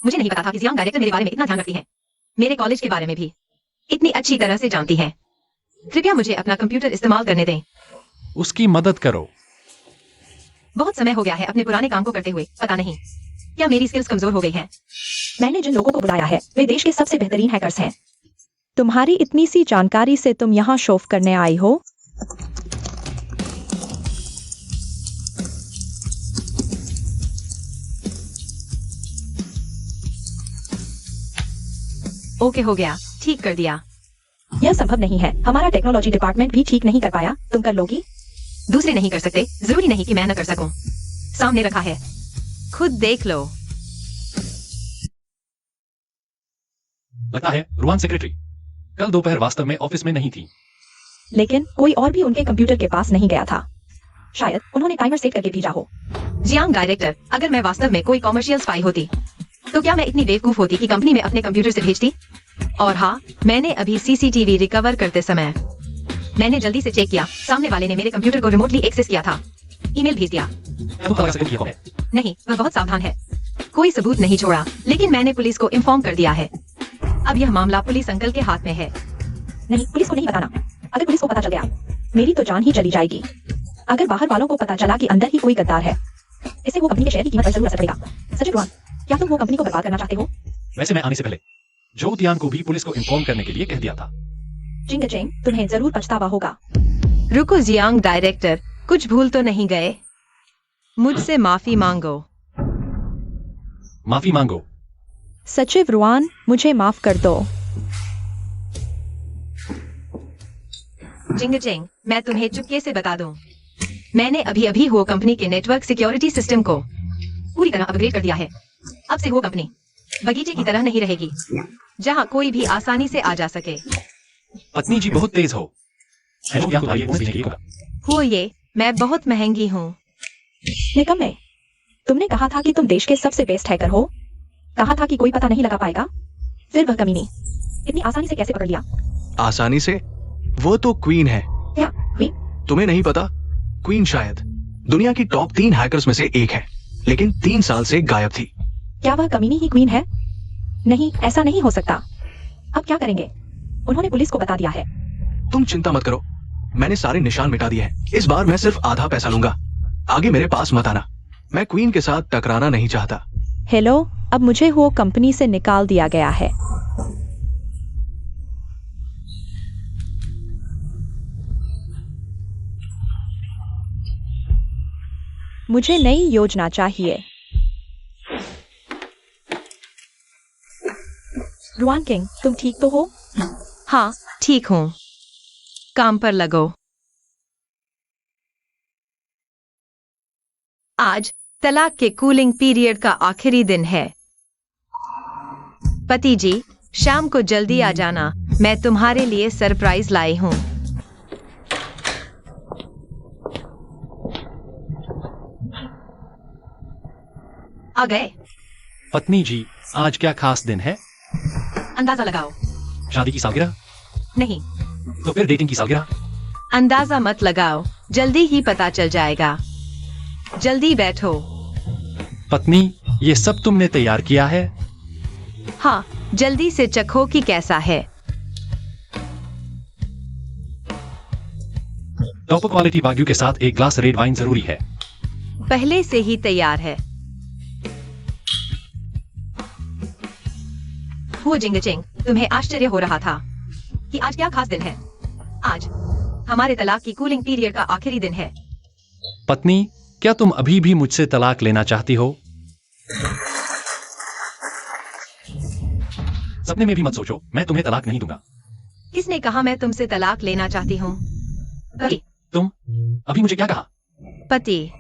मुझे नहीं पता था कि जियांग डायरेक्टर मेरे बारे में इतना ध्यान रखती है, मेरे कॉलेज के बारे में भी इतनी अच्छी तरह से जानती है। कृपया मुझे अपना कंप्यूटर इस्तेमाल करने दें। उसकी मदद करो। बहुत समय हो गया है अपने पुराने काम को करते हुए, पता नहीं क्या मेरी स्किल्स कमजोर हो गई हैं। मैंने जिन लोगों को बुलाया है वे देश के सबसे बेहतरीन हैकर्स हैं। तुम्हारी इतनी सी जानकारी से तुम यहाँ शोफ करने आई हो? ओके, हो गया, ठीक कर दिया। यह संभव नहीं है, हमारा टेक्नोलॉजी डिपार्टमेंट भी ठीक नहीं कर पाया, तुम कर लोगी? दूसरे नहीं कर सकते, जरूरी नहीं कि मैं न कर सकूं। सामने रखा है, खुद देख लो। लगता है रुआन सेक्रेटरी कल दोपहर वास्तव में ऑफिस में नहीं थी। लेकिन कोई और भी उनके कंप्यूटर के पास नहीं गया था। शायद उन्होंने टाइमर सेट करके भेजा हो। जियांग डायरेक्टर, अगर मैं वास्तव में कोई कॉमर्शियल स्पाई होती तो क्या मैं इतनी बेवकूफ होती कि कंपनी में अपने कंप्यूटर से भेजती? और हाँ, मैंने अभी सीसीटीवी रिकवर करते समय मैंने जल्दी से चेक किया, सामने वाले ने मेरे कंप्यूटर को रिमोटली एक्सेस किया था, ईमेल भेज दिया। तुम पता कर सकते हो कि ये कौन है? नहीं, वह बहुत सावधान है, कोई सबूत नहीं छोड़ा, लेकिन मैंने पुलिस को इन्फॉर्म कर दिया है। अब यह मामला पुलिस अंकल के हाथ में है। नहीं, पुलिस को नहीं बताना। अगर पुलिस को पता चल गया, मेरी तो जान ही चली जाएगी। अगर बाहर वालों को पता चला कि अंदर ही कोई गद्दार है, इससे वो कंपनी के शेयर की कीमत पर जरूर असर पड़ेगा। सचिव रुआन, क्या तुम वो कंपनी को बर्बाद करना चाहते हो? वैसे मैं आने से पहले जो तियान को भी पुलिस को इन्फॉर्म करने के लिए कह दिया था। चिंग चेंग, तुम्हें जरूर पछतावा होगा। रुको जियांग डायरेक्टर, कुछ भूल तो नहीं गए? मुझसे माफी मांगो। माफी मांगो। सचिव रुआन, मुझे माफ कर दो। जिंग चेंग, मैं तुम्हें चुपके से बता दूं, मैंने अभी अभी हुआ कंपनी के नेटवर्क सिक्योरिटी सिस्टम को पूरी तरह अपग्रेड कर दिया है। अब से वो कंपनी बगीचे की तरह नहीं रहेगी जहां कोई भी आसानी से आ जा सके। पत्नी जी बहुत तेज हो। हेलो, यहाँ बताइए, उसे भेजिए होगा। हो ये, मैं बहुत महंगी हूँ। निकम्मे, तुमने कहा था कि तुम देश के सबसे बेस्ट हैकर हो। कहा था कि कोई पता नहीं लगा पाएगा, फिर वह कमीनी इतनी आसानी से कैसे पकड़ लिया? आसानी से? वो तो क्वीन है। क्या क्वीन? तुम्हें नहीं पता? क्वीन शायद दुनिया की टॉप 3 हैकर्स में से एक है, लेकिन 3 साल से गायब थी। क्या वह कमीनी ही क्वीन है? नहीं, ऐसा नहीं हो सकता। अब क्या करेंगे? उन्होंने पुलिस को बता दिया है। तुम चिंता मत करो, मैंने सारे निशान मिटा दिए हैं। इस बार मैं सिर्फ आधा पैसा लूंगा, आगे मेरे पास मत आना। मैं क्वीन के साथ टकराना नहीं चाहता। हेलो, अब मुझे वो कंपनी से निकाल दिया गया है। मुझे नई योजना चाहिए। रुआन किंग, तुम ठीक तो हो? हाँ, ठीक हूँ, काम पर लगो। आज तलाक के कूलिंग पीरियड का आखिरी दिन है। पति जी, शाम को जल्दी आ जाना, मैं तुम्हारे लिए सरप्राइज लाई हूँ। आ गए? पत्नी जी, आज क्या खास दिन है? अंदाजा लगाओ। शादी की सालगिरह? नहीं, तो फिर डेटिंग की सालगिरह? अंदाजा मत लगाओ, जल्दी ही पता चल जाएगा। जल्दी बैठो। पत्नी, ये सब तुमने तैयार किया है? हाँ, जल्दी से चखो कि कैसा है। टॉप क्वालिटी वाग्यू के साथ एक ग्लास रेड वाइन जरूरी है। पहले से ही तैयार है। वो जिंग चिंग, तुम्हें आश्चर्य हो रहा था कि आज क्या खास दिन है? आज हमारे तलाक की कूलिंग पीरियड का आखिरी दिन है। पत्नी, क्या तुम अभी भी मुझसे तलाक लेना चाहती हो? सपने में भी मत सोचो, मैं तुम्हें तलाक नहीं दूंगा। किसने कहा मैं तुमसे तलाक लेना चाहती हूँ? पति। तुम अभी मुझे क्या कहा? पति।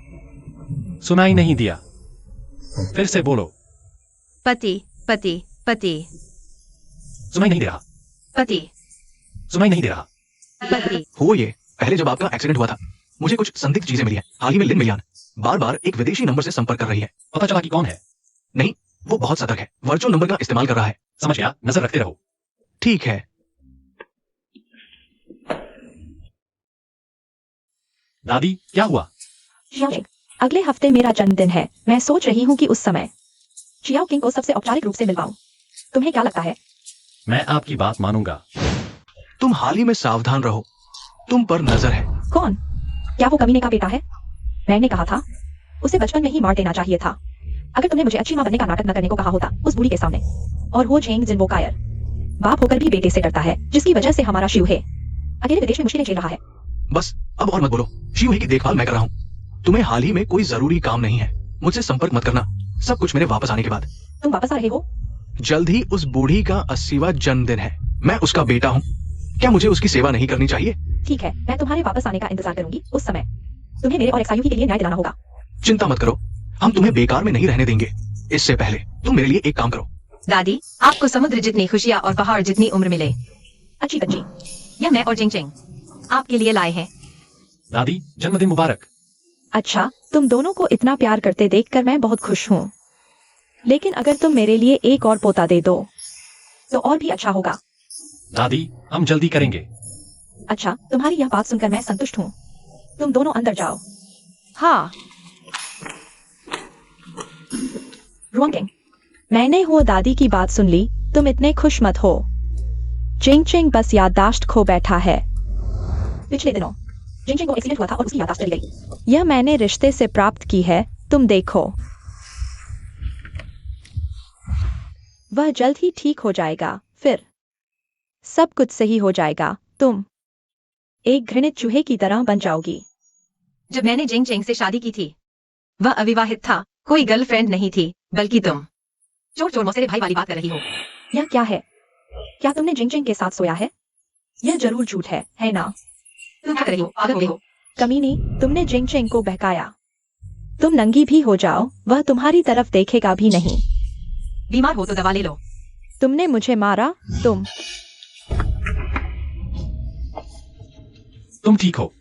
सुनाई नहीं दिया, फिर से बोलो। पति, पति, पति, सुनाई नहीं दे रहा। पति, सुनाई नहीं दे रहा। पति। हो ये, पहले जब आपका एक्सीडेंट हुआ था, मुझे कुछ संदिग्ध चीजें मिली हैं। हाल ही में लिन मिलियन बार बार एक विदेशी नंबर से संपर्क कर रही है। पता चला कि कौन है? नहीं, वो बहुत सतर्क है, वर्चुअल नंबर का इस्तेमाल कर रहा है। समझ गया, नजर रखते रहो। ठीक है। दादी, क्या हुआ? अगले हफ्ते मेरा जन्मदिन है। मैं सोच रही हूँ कि उस समय चियाओ किंग को सबसे औपचारिक रूप से मिलवाऊं। तुम्हें क्या लगता है? मैं आपकी बात मानूंगा। तुम हाल ही में सावधान रहो, तुम पर नजर है। कौन? क्या वो कमीने का बेटा है? मैंने कहा था उसे बचपन में ही मार देना चाहिए था। अगर तुमने मुझे अच्छी मां बनने का नाटक न करने को कहा होता उस बूढ़ी के सामने। और वो झेंग जिनबोकायर बाप होकर भी बेटे से डरता है, जिसकी वजह से हमारा शिव है अकेले विदेश में मुश्किलें झेल रहा है। बस अब और मत बोलो, शिवही की देखभाल मैं कर रहा हूँ। तुम्हें हाल ही में कोई जरूरी काम नहीं है, मुझसे संपर्क मत करना, सब कुछ मेरे वापस आने के बाद। तुम वापस आ रहे हो? जल्द ही उस बूढ़ी का 80वां जन्मदिन है, मैं उसका बेटा हूँ, क्या मुझे उसकी सेवा नहीं करनी चाहिए? ठीक है, मैं तुम्हारे वापस आने का इंतजार करूंगी। उस समय तुम्हें मेरे और एक्सायुकी के लिए न्याय दिलाना होगा। चिंता मत करो, हम तुम्हें बेकार में नहीं रहने देंगे। इससे पहले तुम मेरे लिए एक काम करो। दादी, आपको समुद्र जितनी खुशियाँ और पहाड़ जितनी उम्र मिले। अच्छी बच्ची। यह मैं और जिंग आपके लिए लाए हैं। दादी, जन्मदिन मुबारक। अच्छा, तुम दोनों को इतना प्यार करते देखकर मैं बहुत खुश हूँ। लेकिन अगर तुम मेरे लिए एक और पोता दे दो तो और भी अच्छा होगा। दादी, हम जल्दी करेंगे। अच्छा, तुम्हारी यह बात सुनकर मैं संतुष्ट हूँ। तुम दोनों अंदर जाओ। हाँ। रुआंकिंग, मैंने वो दादी की बात सुन ली। तुम इतने खुश मत हो। जिंग बस याददाश्त खो बैठा है। पिछले दिनों जिंग को एक्सीडेंट हुआ था और उसकी याददाश्त चली गई। यह मैंने रिश्ते से प्राप्त की है, तुम देखो। वह जल्द ही ठीक हो जाएगा, फिर सब कुछ सही हो जाएगा। तुम एक घृणित चूहे की तरह बन जाओगी। जब मैंने जिंग से शादी की थी वह अविवाहित था, कोई गर्लफ्रेंड नहीं थी, बल्कि तुम। चोर चोर मौसेरे भाई वाली बात कर रही हो। यह क्या है? क्या तुमने जिंग के साथ सोया है? यह जरूर झूठ है ना? तुम क्या कर रही हो? पागल हो गई हो? कमीनी, तुमने जिंग को बहकाया। तुम नंगी भी हो जाओ, वह तुम्हारी तरफ देखेगा भी नहीं। बीमार हो तो दवा ले लो। तुमने मुझे मारा। तुम ठीक हो?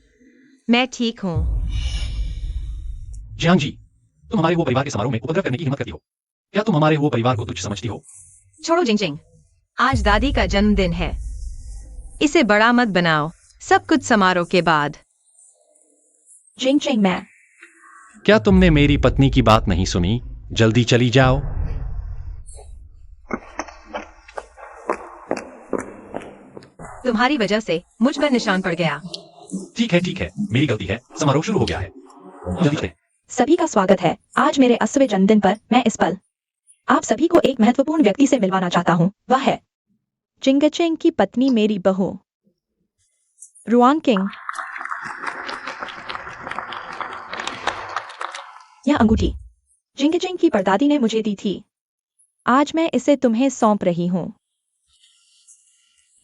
मैं ठीक हूँ। जियांग जी, तुम हमारे वो परिवार के समारोह में उपद्रव करने की हिम्मत करती हो। क्या तुम हमारे वो परिवार को तुच्छ समझती हो? छोड़ो जिंग, आज दादी का जन्मदिन है, इसे बड़ा मत बनाओ। सब कुछ समारोह के बाद। जिंग मैं। क्या तुमने मेरी पत्नी की बात नहीं सुनी? जल्दी चली जाओ। तुम्हारी वजह से मुझ पर निशान पड़ गया। ठीक है, मेरी गलती है। समारोह शुरू हो गया है, जल्दी चलें। सभी का स्वागत है। आज मेरे 80वें जन्मदिन पर मैं इस पल आप सभी को एक महत्वपूर्ण व्यक्ति से मिलवाना चाहता हूँ। वह है जिंग की पत्नी, मेरी बहू रुआंकिंग। यह अंगूठी जिंग की परदादी ने मुझे दी थी। आज मैं इसे तुम्हें सौंप रही हूँ।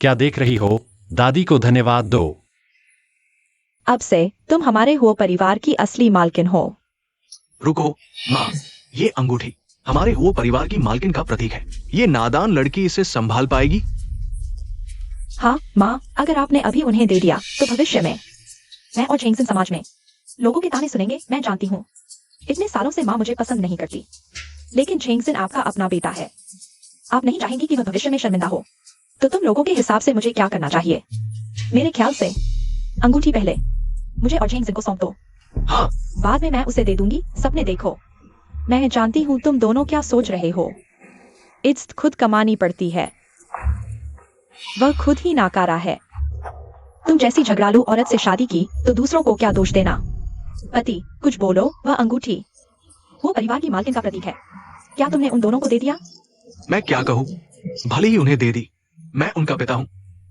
क्या देख रही हो? दादी को धन्यवाद दो। अब से तुम हमारे हो परिवार की असली मालकिन हो। रुको माँ, ये अंगूठी हमारे वो परिवार की मालकिन का प्रतीक है। ये नादान लड़की इसे संभाल पाएगी? हाँ माँ, अगर आपने अभी उन्हें दे दिया तो भविष्य में मैं और झेंगसिन समाज में लोगों के ताने सुनेंगे। मैं जानती हूँ इतने सालों से माँ मुझे पसंद नहीं करती, लेकिन झेंगसिन आपका अपना बेटा है। आप नहीं चाहेंगी कि वह भविष्य में शर्मिंदा हो, तो तुम लोगों के हिसाब से मुझे क्या करना चाहिए? मेरे ख्याल से अंगूठी पहले मुझे और झेंगसिन को सौंप दो। हाँ। बाद में मैं उसे दे दूंगी। सपने देखो। मैं जानती हूँ तुम दोनों क्या सोच रहे हो। इज्जत खुद कमानी पड़ती है, वह खुद ही नाकारा है। तुम जैसी झगड़ालू औरत से शादी की तो दूसरों को क्या दोष देना? पति, कुछ बोलो। वह अंगूठी वो परिवार की मालकिन का प्रतीक है। क्या तुमने उन दोनों को दे दिया? मैं क्या कहूँ, भले ही उन्हें दे दी। मैं उनका पिता हूँ।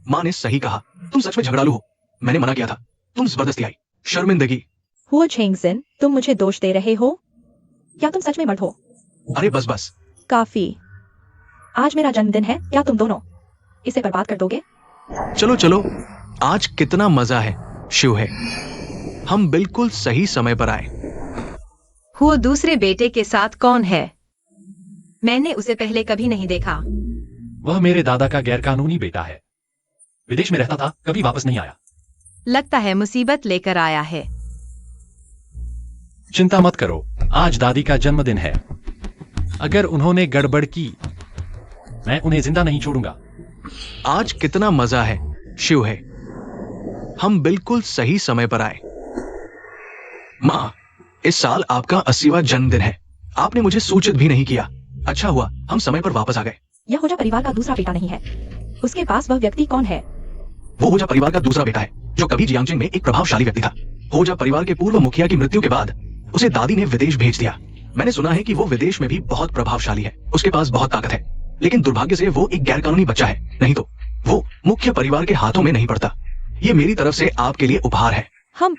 माँ ने सही कहा, तुम सच में झगड़ालू हो। मैंने मना किया था, तुम जबरदस्ती आई। शर्मिंदगी। हुआ झेंगसिन, तुम मुझे दोष दे रहे हो? क्या तुम सच में मर्द हो? अरे बस। काफी। आज मेरा जन्मदिन है, क्या तुम दोनों इसे बर्बाद कर दोगे? चलो, आज कितना मजा है। शिव है, हम बिल्कुल सही समय पर आए। वो दूसरे बेटे के साथ कौन है? मैंने उसे पहले कभी नहीं देखा। वह मेरे दादा का गैरकानूनी बेटा है। विदेश में रहता था, कभी वापस नहीं आया। लगता है मुसीबत लेकर आया है। चिंता मत करो, आज दादी का जन्मदिन है। अगर उन्होंने गड़बड़ की, मैं उन्हें जिंदा नहीं छोड़ूंगा। आज कितना मजा है। शिव है, हम बिल्कुल सही समय पर आए। माँ, इस साल आपका 80वां जन्मदिन है। आपने मुझे सूचित भी नहीं किया। अच्छा हुआ हम समय पर वापस आ गए। यह होजा परिवार का दूसरा बेटा नहीं है। उसके पास वह व्यक्ति कौन है? वो होजा परिवार का दूसरा बेटा है जो कभी जियांगजिंग में एक प्रभावशाली व्यक्ति था। होजा परिवार के पूर्व मुखिया की मृत्यु के बाद उसे दादी ने विदेश भेज दिया। मैंने सुना है कि वो विदेश में भी बहुत प्रभावशाली है, उसके पास बहुत ताकत है, लेकिन दुर्भाग्य से वो एक गैरकानूनी बच्चा है, नहीं तो वो मुख्य परिवार के हाथों में नहीं पड़ता। ये मेरी तरफ से आपके लिए उपहार है। हम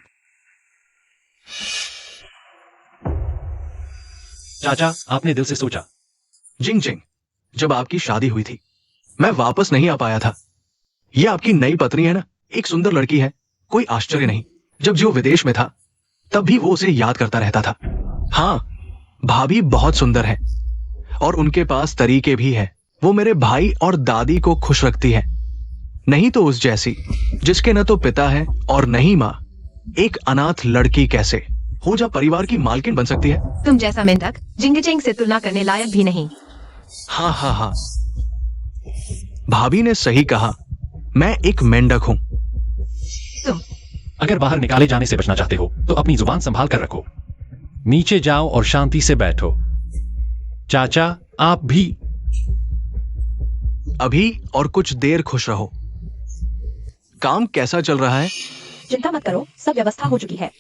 चाचा, आपने दिल से सोचा। जिंग जिंग, जब आपकी शादी हुई थी मैं वापस नहीं आ पाया था। ये आपकी नई पत्नी है ना, एक सुंदर लड़की है, कोई आश्चर्य नहीं। जब जो विदेश में था तब भी वो उसे याद करता रहता था। हाँ, भाभी बहुत सुंदर है और उनके पास तरीके भी है। वो मेरे भाई और दादी को खुश रखती है, नहीं तो उस जैसी जिसके न तो पिता है और न ही माँ। एक अनाथ लड़की कैसे होजा परिवार की मालकिन बन सकती है? तुम जैसा मेंढक जिंगजिंग से तुलना करने लायक भी नहीं। हाँ हाँ हाँ, भाभी ने सही कहा, मैं एक मेंढक हूं। तुम अगर बाहर निकाले जाने से बचना चाहते हो तो अपनी जुबान संभाल कर रखो। नीचे जाओ और शांति से बैठो। चाचा, आप भी अभी और कुछ देर खुश रहो। काम कैसा चल रहा है? चिंता मत करो, सब व्यवस्था हो चुकी है।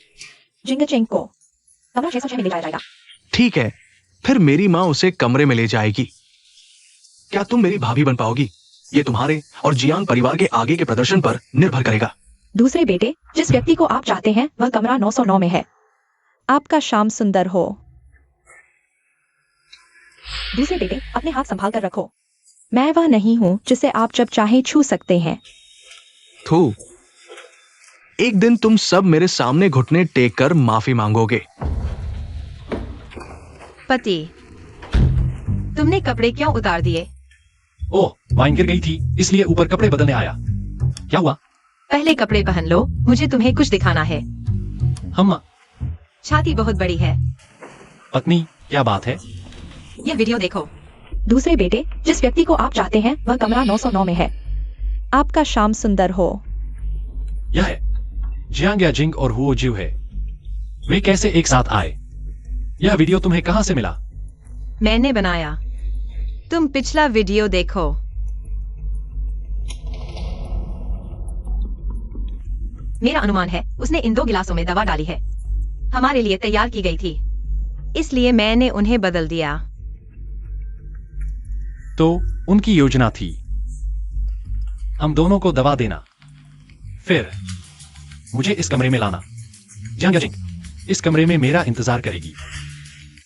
जिंगचिंग को कमरा 606 में ले जाया जाएगा। ठीक है, फिर मेरी माँ उसे कमरे में ले जाएगी। क्या तुम मेरी भाभी बन पाओगी? ये तुम्हारे और जियांग परिवार के आगे के प्रदर्शन पर निर्भर करेगा। दूसरे बेटे, जिस व्यक्ति को आप चाहते हैं वह कमरा 909 में है। आपका शाम सुंदर हो। दूसरे बेटे, अपने हाथ संभाल कर रखो। मैं वह नहीं हूं जिसे आप जब चाहे छू सकते हैं। थू, एक दिन तुम सब मेरे सामने घुटने टेक कर माफी मांगोगे। पति, तुमने कपड़े क्यों उतार दिए? ओह, वाइन गिर गई थी इसलिए ऊपर कपड़े बदलने आया। क्या हुआ? पहले कपड़े पहन लो, मुझे तुम्हें कुछ दिखाना है। हम छाती बहुत बड़ी है। पत्नी, क्या बात है? यह वीडियो देखो। दूसरे बेटे, जिस व्यक्ति को आप चाहते हैं वह कमरा 909 में है। आपका शाम सुंदर हो। यह है जियांग याजिंग और हुओ जिव है। वे कैसे एक साथ आए? यह वीडियो तुम्हें कहां से मिला? मैंने बनाया। तुम पिछला वीडियो देखो। मेरा अनुमान है उसने इन 2 गिलासों में दवा डाली है। हमारे लिए तैयार की गई थी, इसलिए मैंने उन्हें बदल दिया। तो उनकी योजना थी हम दोनों को दवा देना, फिर मुझे इस कमरे में लाना। जियांग याजिंग इस कमरे में मेरा इंतजार करेगी।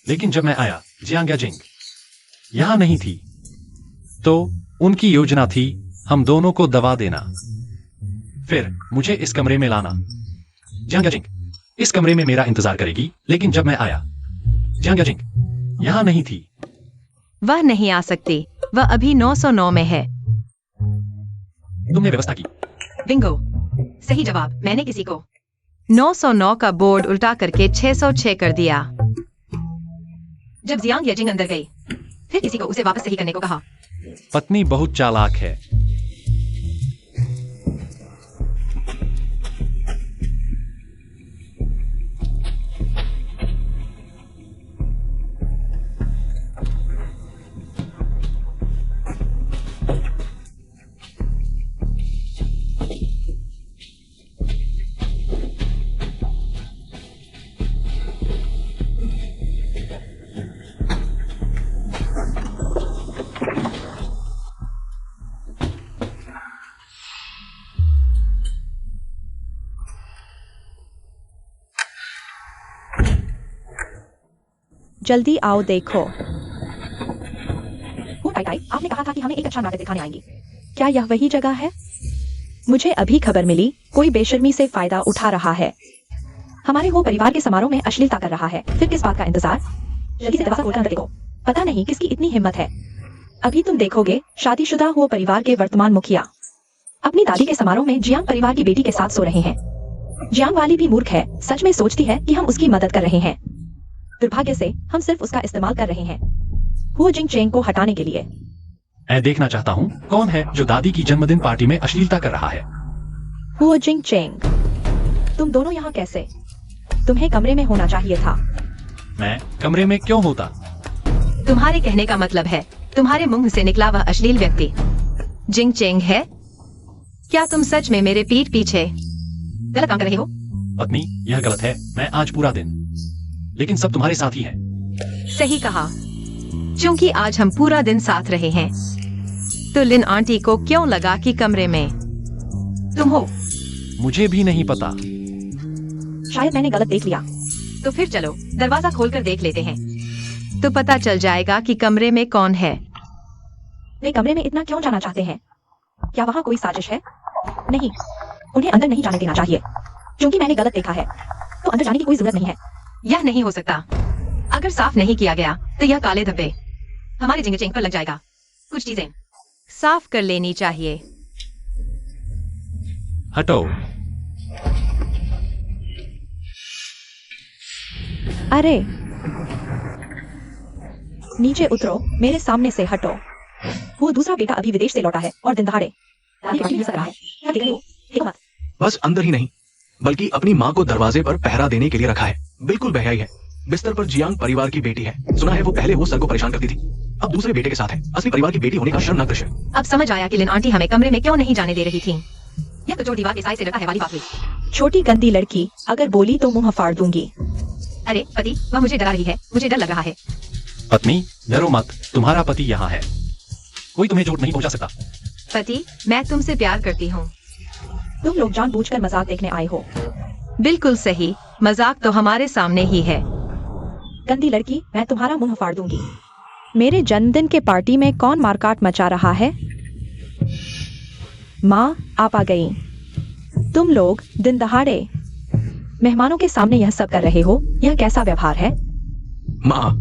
लेकिन जब मैं आया, जियांग याजिंग यहां नहीं थी। तो उनकी योजना थी हम दोनों को दवा देना, फिर मुझे इस कमरे में लाना। जियांग याजिंग इस कमरे में मेरा इंतजार करेगी। लेकिन जब मैं आया, जियांग याजिंग यहां नहीं थी। वह नहीं आ सकती, वह अभी 909 में है। तुमने व्यवस्था की। बिंगो, सही जवाब। मैंने किसी को 909 का बोर्ड उल्टा करके 606 कर दिया। जब जियांग याजिंग अंदर गई, फिर किसी को उसे वापस सही करने को कहा। पत्नी बहुत चालाक है। जल्दी आओ देखो। टाई टाई, आपने कहा था कि हमें एक अच्छा नाटक दिखाने आएंगी। क्या यह वही जगह है? मुझे अभी खबर मिली कोई बेशर्मी से फायदा उठा रहा है। हमारे वो परिवार के समारोह में अश्लीलता कर रहा है। फिर किस बात का इंतजार? जल्दी से दरवाजा खोलकर अंदर देखो। पता नहीं किसकी इतनी हिम्मत है। अभी तुम देखोगे शादीशुदा हुआ परिवार के वर्तमान मुखिया अपनी दादी के समारोह में जियांग परिवार की बेटी के साथ सो रहे हैं। जियांग वाली भी मूर्ख है, सच में सोचती है कि हम उसकी मदद कर रहे हैं। दुर्भाग्य से हम सिर्फ उसका इस्तेमाल कर रहे हैं हुओ जिंग चेंग को हटाने के लिए। मैं देखना चाहता हूँ कौन है जो दादी की जन्मदिन पार्टी में अश्लीलता कर रहा है। हुओ जिंग चेंग, तुम दोनों यहाँ कैसे? तुम्हें कमरे में होना चाहिए था। मैं कमरे में क्यों होता? तुम्हारे कहने का मतलब है तुम्हारे मुंह से निकला वह अश्लील व्यक्ति जिंग चेंग है? क्या तुम सच में मेरे पीठ पीछे गलत काम कर रहे हो? पत्नी, यह गलत है। मैं आज पूरा दिन, लेकिन सब तुम्हारे साथ ही है। सही कहा, क्योंकि आज हम पूरा दिन साथ रहे हैं। तो लिन आंटी को क्यों लगा कि कमरे में तुम हो? मुझे भी नहीं पता। शायद मैंने गलत देख लिया। तो फिर चलो दरवाजा खोलकर देख लेते हैं, तो पता चल जाएगा कि कमरे में कौन है। वे कमरे में इतना क्यों जाना चाहते हैं? क्या वहाँ कोई साजिश है? नहीं, उन्हें अंदर नहीं जाने देना चाहिए, क्योंकि मैंने गलत देखा है। तो अंदर जाने की कोई जरूरत नहीं है। यह नहीं हो सकता। अगर साफ नहीं किया गया तो यह काले धब्बे हमारे जिंग चेंग पर लग जाएगा। कुछ चीजें साफ कर लेनी चाहिए। हटो। अरे नीचे उतरो, मेरे सामने से हटो। वो दूसरा बेटा अभी विदेश से लौटा है और दिन दहाड़े दादी पार्टी मिस कर रहा है। क्या देख रहे हो? देखो मत। बस अंदर ही नहीं, बल्कि अपनी माँ को दरवाजे पर पहरा देने के लिए रखा है। बिल्कुल बेहयाई है। बिस्तर पर जियांग परिवार की बेटी है। सुना है वो पहले वो सर को परेशान करती थी, अब दूसरे बेटे के साथ है। असली परिवार की बेटी होने का शर्मनाक दृश्य। अब समझ आया कि लिन आंटी हमें कमरे में क्यों नहीं जाने दे रही थी। यह कचोट दीवार के साइड से लगा है वाली बात हुई। छोटी गंदी लड़की, अगर बोली तो मुंह फाड़ दूंगी। अरे पति, वह मुझे डरा रही है। मुझे डर लग रहा है। पत्नी, डरो मत, तुम्हारा पति यहाँ है। कोई तुम्हें चोट नहीं पहुंचा सकता। पति, मैं तुमसे प्यार करती हूँ। तुम लोग जानबूझकर मजाक देखने आए हो। बिल्कुल सही, मजाक तो हमारे सामने ही है। गंदी लड़की, मैं तुम्हारा मुंह फाड़ दूंगी। मेरे जन्मदिन के पार्टी में कौन मारकाट मचा रहा है? माँ, आप आ गई। तुम लोग दिन दहाड़े मेहमानों के सामने यह सब कर रहे हो। यह कैसा व्यवहार है? माँ,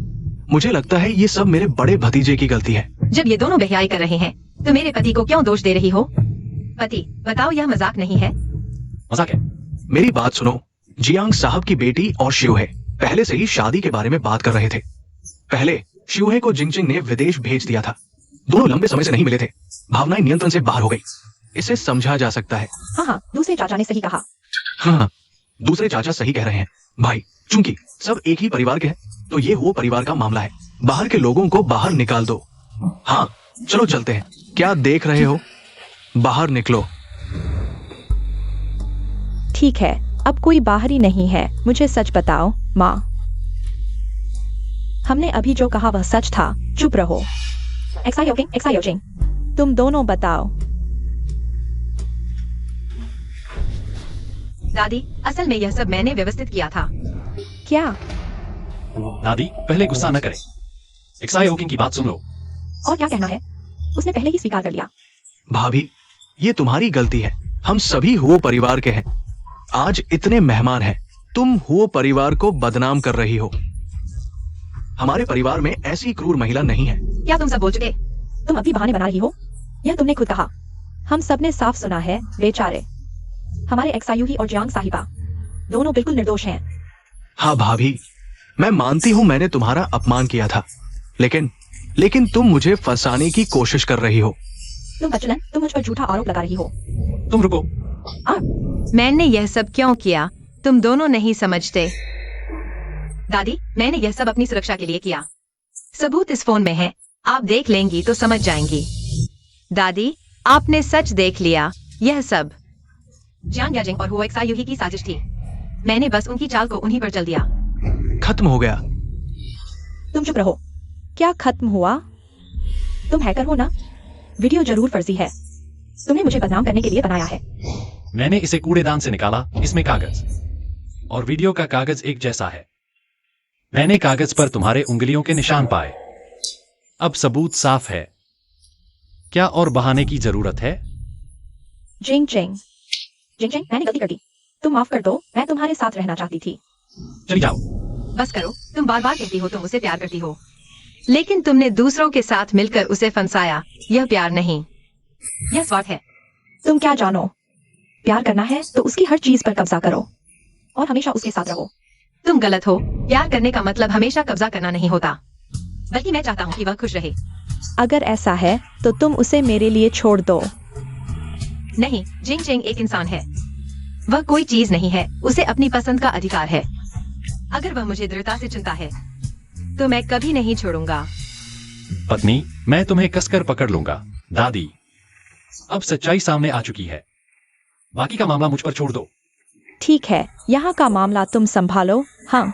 मुझे लगता है ये सब मेरे बड़े भतीजे की गलती है। जब ये दोनों बेहयाई कर रहे हैं तो मेरे पति को क्यों दोष दे रही हो? पति, बताओ यह मजाक नहीं है। मजाक है। मेरी बात सुनो। जियांग साहब की बेटी और शिवहे पहले से ही शादी के बारे में बात कर रहे थे। पहले शिवहे को जिंगचिंग ने विदेश भेज दिया था। दोनों लंबे समय से नहीं मिले थे। भावनाएं नियंत्रण से बाहर हो गई। इसे समझा जा सकता है। हाँ, दूसरे चाचा ने सही कहा। हाँ, दूसरे चाचा सही कह रहे हैं। भाई, चूंकि सब एक ही परिवार के हैं, तो ये वो परिवार का मामला है। बाहर के लोगों को बाहर निकाल दो। हाँ, चलो चलते हैं। क्या देख रहे हो? बाहर निकलो। ठीक है, अब कोई बाहरी नहीं है। मुझे सच बताओ माँ। हमने अभी जो कहा वह सच था। चुप रहो। एक्सायोजिंग, तुम दोनों बताओ। दादी, असल में यह सब मैंने व्यवस्थित किया था। क्या? दादी, पहले गुस्सा न करें। एक्सायोकिंग की बात सुन लो। और क्या कहना है? उसने पहले ही स्वीकार कर लिया। भाभी, ये तुम्हारी गलती है। हम सभी हुओ परिवार के हैं। आज इतने मेहमान हैं, तुम हुओ परिवार को बदनाम कर रही हो। हमारे परिवार में ऐसी क्रूर महिला नहीं है। क्या तुम सब बोल चुके? तुम अभी बहाने बना रही हो। यह तुमने खुद कहा। हम सबने साफ सुना है। बेचारे हमारे एक्सायूही और जियांग साहिबा दोनों बिल्कुल निर्दोष हैं। हाँ भाभी, मैं मानती हूँ मैंने तुम्हारा अपमान किया था, लेकिन तुम मुझे फंसाने की कोशिश कर रही हो। तुम बचलन, तुम मुझ पर झूठा आरोप लगा रही हो। तुम रुको। मैंने यह सब क्यों किया, तुम दोनों नहीं समझते। दादी, मैंने यह सब अपनी सुरक्षा के लिए किया। सबूत इस फोन में है, आप देख लेंगी तो समझ जाएंगी। दादी, आपने सच देख लिया। यह सब जियांग याजिंग और हुओ एक्सायूही की साजिश थी। मैंने बस उनकी चाल को उन्हीं पर चल दिया। खत्म हो गया। तुम चुप रहो। क्या खत्म हुआ? तुम हैकर हो ना? वीडियो जरूर फर्जी है। तुमने मुझे बदनाम करने के लिए बनाया है। मैंने इसे कूड़ेदान से निकाला। इसमें कागज और वीडियो का कागज एक जैसा है। मैंने कागज पर तुम्हारे उंगलियों के निशान पाए। अब सबूत साफ है। क्या और बहाने की जरूरत है? जिंग चेंग, मैंने गलती कर दी। तुम माफ कर दो। मैं तुम्हारे साथ रहना चाहती थी। चली जाओ। बस करो। तुम बार बार कहती हो तुम उसे प्यार करती हो, लेकिन तुमने दूसरों के साथ मिलकर उसे फंसाया। यह प्यार नहीं, यह स्वार्थ है। तुम क्या जानो? प्यार करना है तो उसकी हर चीज पर कब्जा करो और हमेशा उसके साथ रहो। तुम गलत हो। प्यार करने का मतलब हमेशा कब्जा करना नहीं होता, बल्कि मैं चाहता हूँ कि वह खुश रहे। अगर ऐसा है तो तुम उसे मेरे लिए छोड़ दो। नहीं, जिंग चेंग एक इंसान है। वह कोई चीज नहीं है। उसे अपनी पसंद का अधिकार है। अगर वह मुझे दृढ़ता से चुनता है तो मैं कभी नहीं छोड़ूंगा। पत्नी, मैं तुम्हें कसकर पकड़ लूंगा। दादी, अब सच्चाई सामने आ चुकी है। बाकी का मामला मुझ पर छोड़ दो। ठीक है, यहाँ का मामला तुम संभालो। हाँ,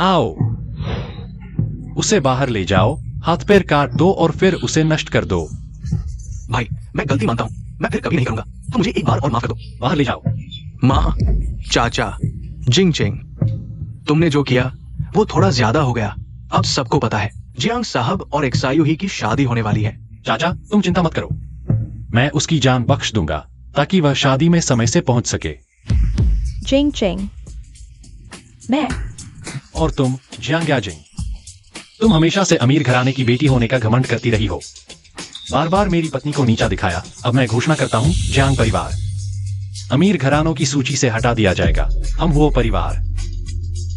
आओ, उसे बाहर ले जाओ, हाथ पैर काट दो और फिर उसे नष्ट कर दो। भाई, मैं गलती मानता हूँ, मैं फिर कभी नहीं करूंगा। तो मुझे एक बार और माफ कर दो। बाहर ले जाओ। माँ, चाचा, जिंग चिंग, तुमने जो किया वो थोड़ा ज्यादा हो गया। अब सबको पता है जियांग साहब और एक्सायू ही की शादी होने वाली है। चाचा, तुम चिंता मत करो, मैं उसकी जान बख्श दूंगा ताकि वह शादी में समय से पहुंच सके। जिंग चिंग, मैं और तुम, जियांग याजिंग, तुम हमेशा से अमीर घराने की बेटी होने का घमंड करती रही हो। बार बार मेरी पत्नी को नीचा दिखाया। अब मैं घोषणा करता हूँ, जियांग परिवार अमीर घरानों की सूची से हटा दिया जाएगा। हम वो परिवार,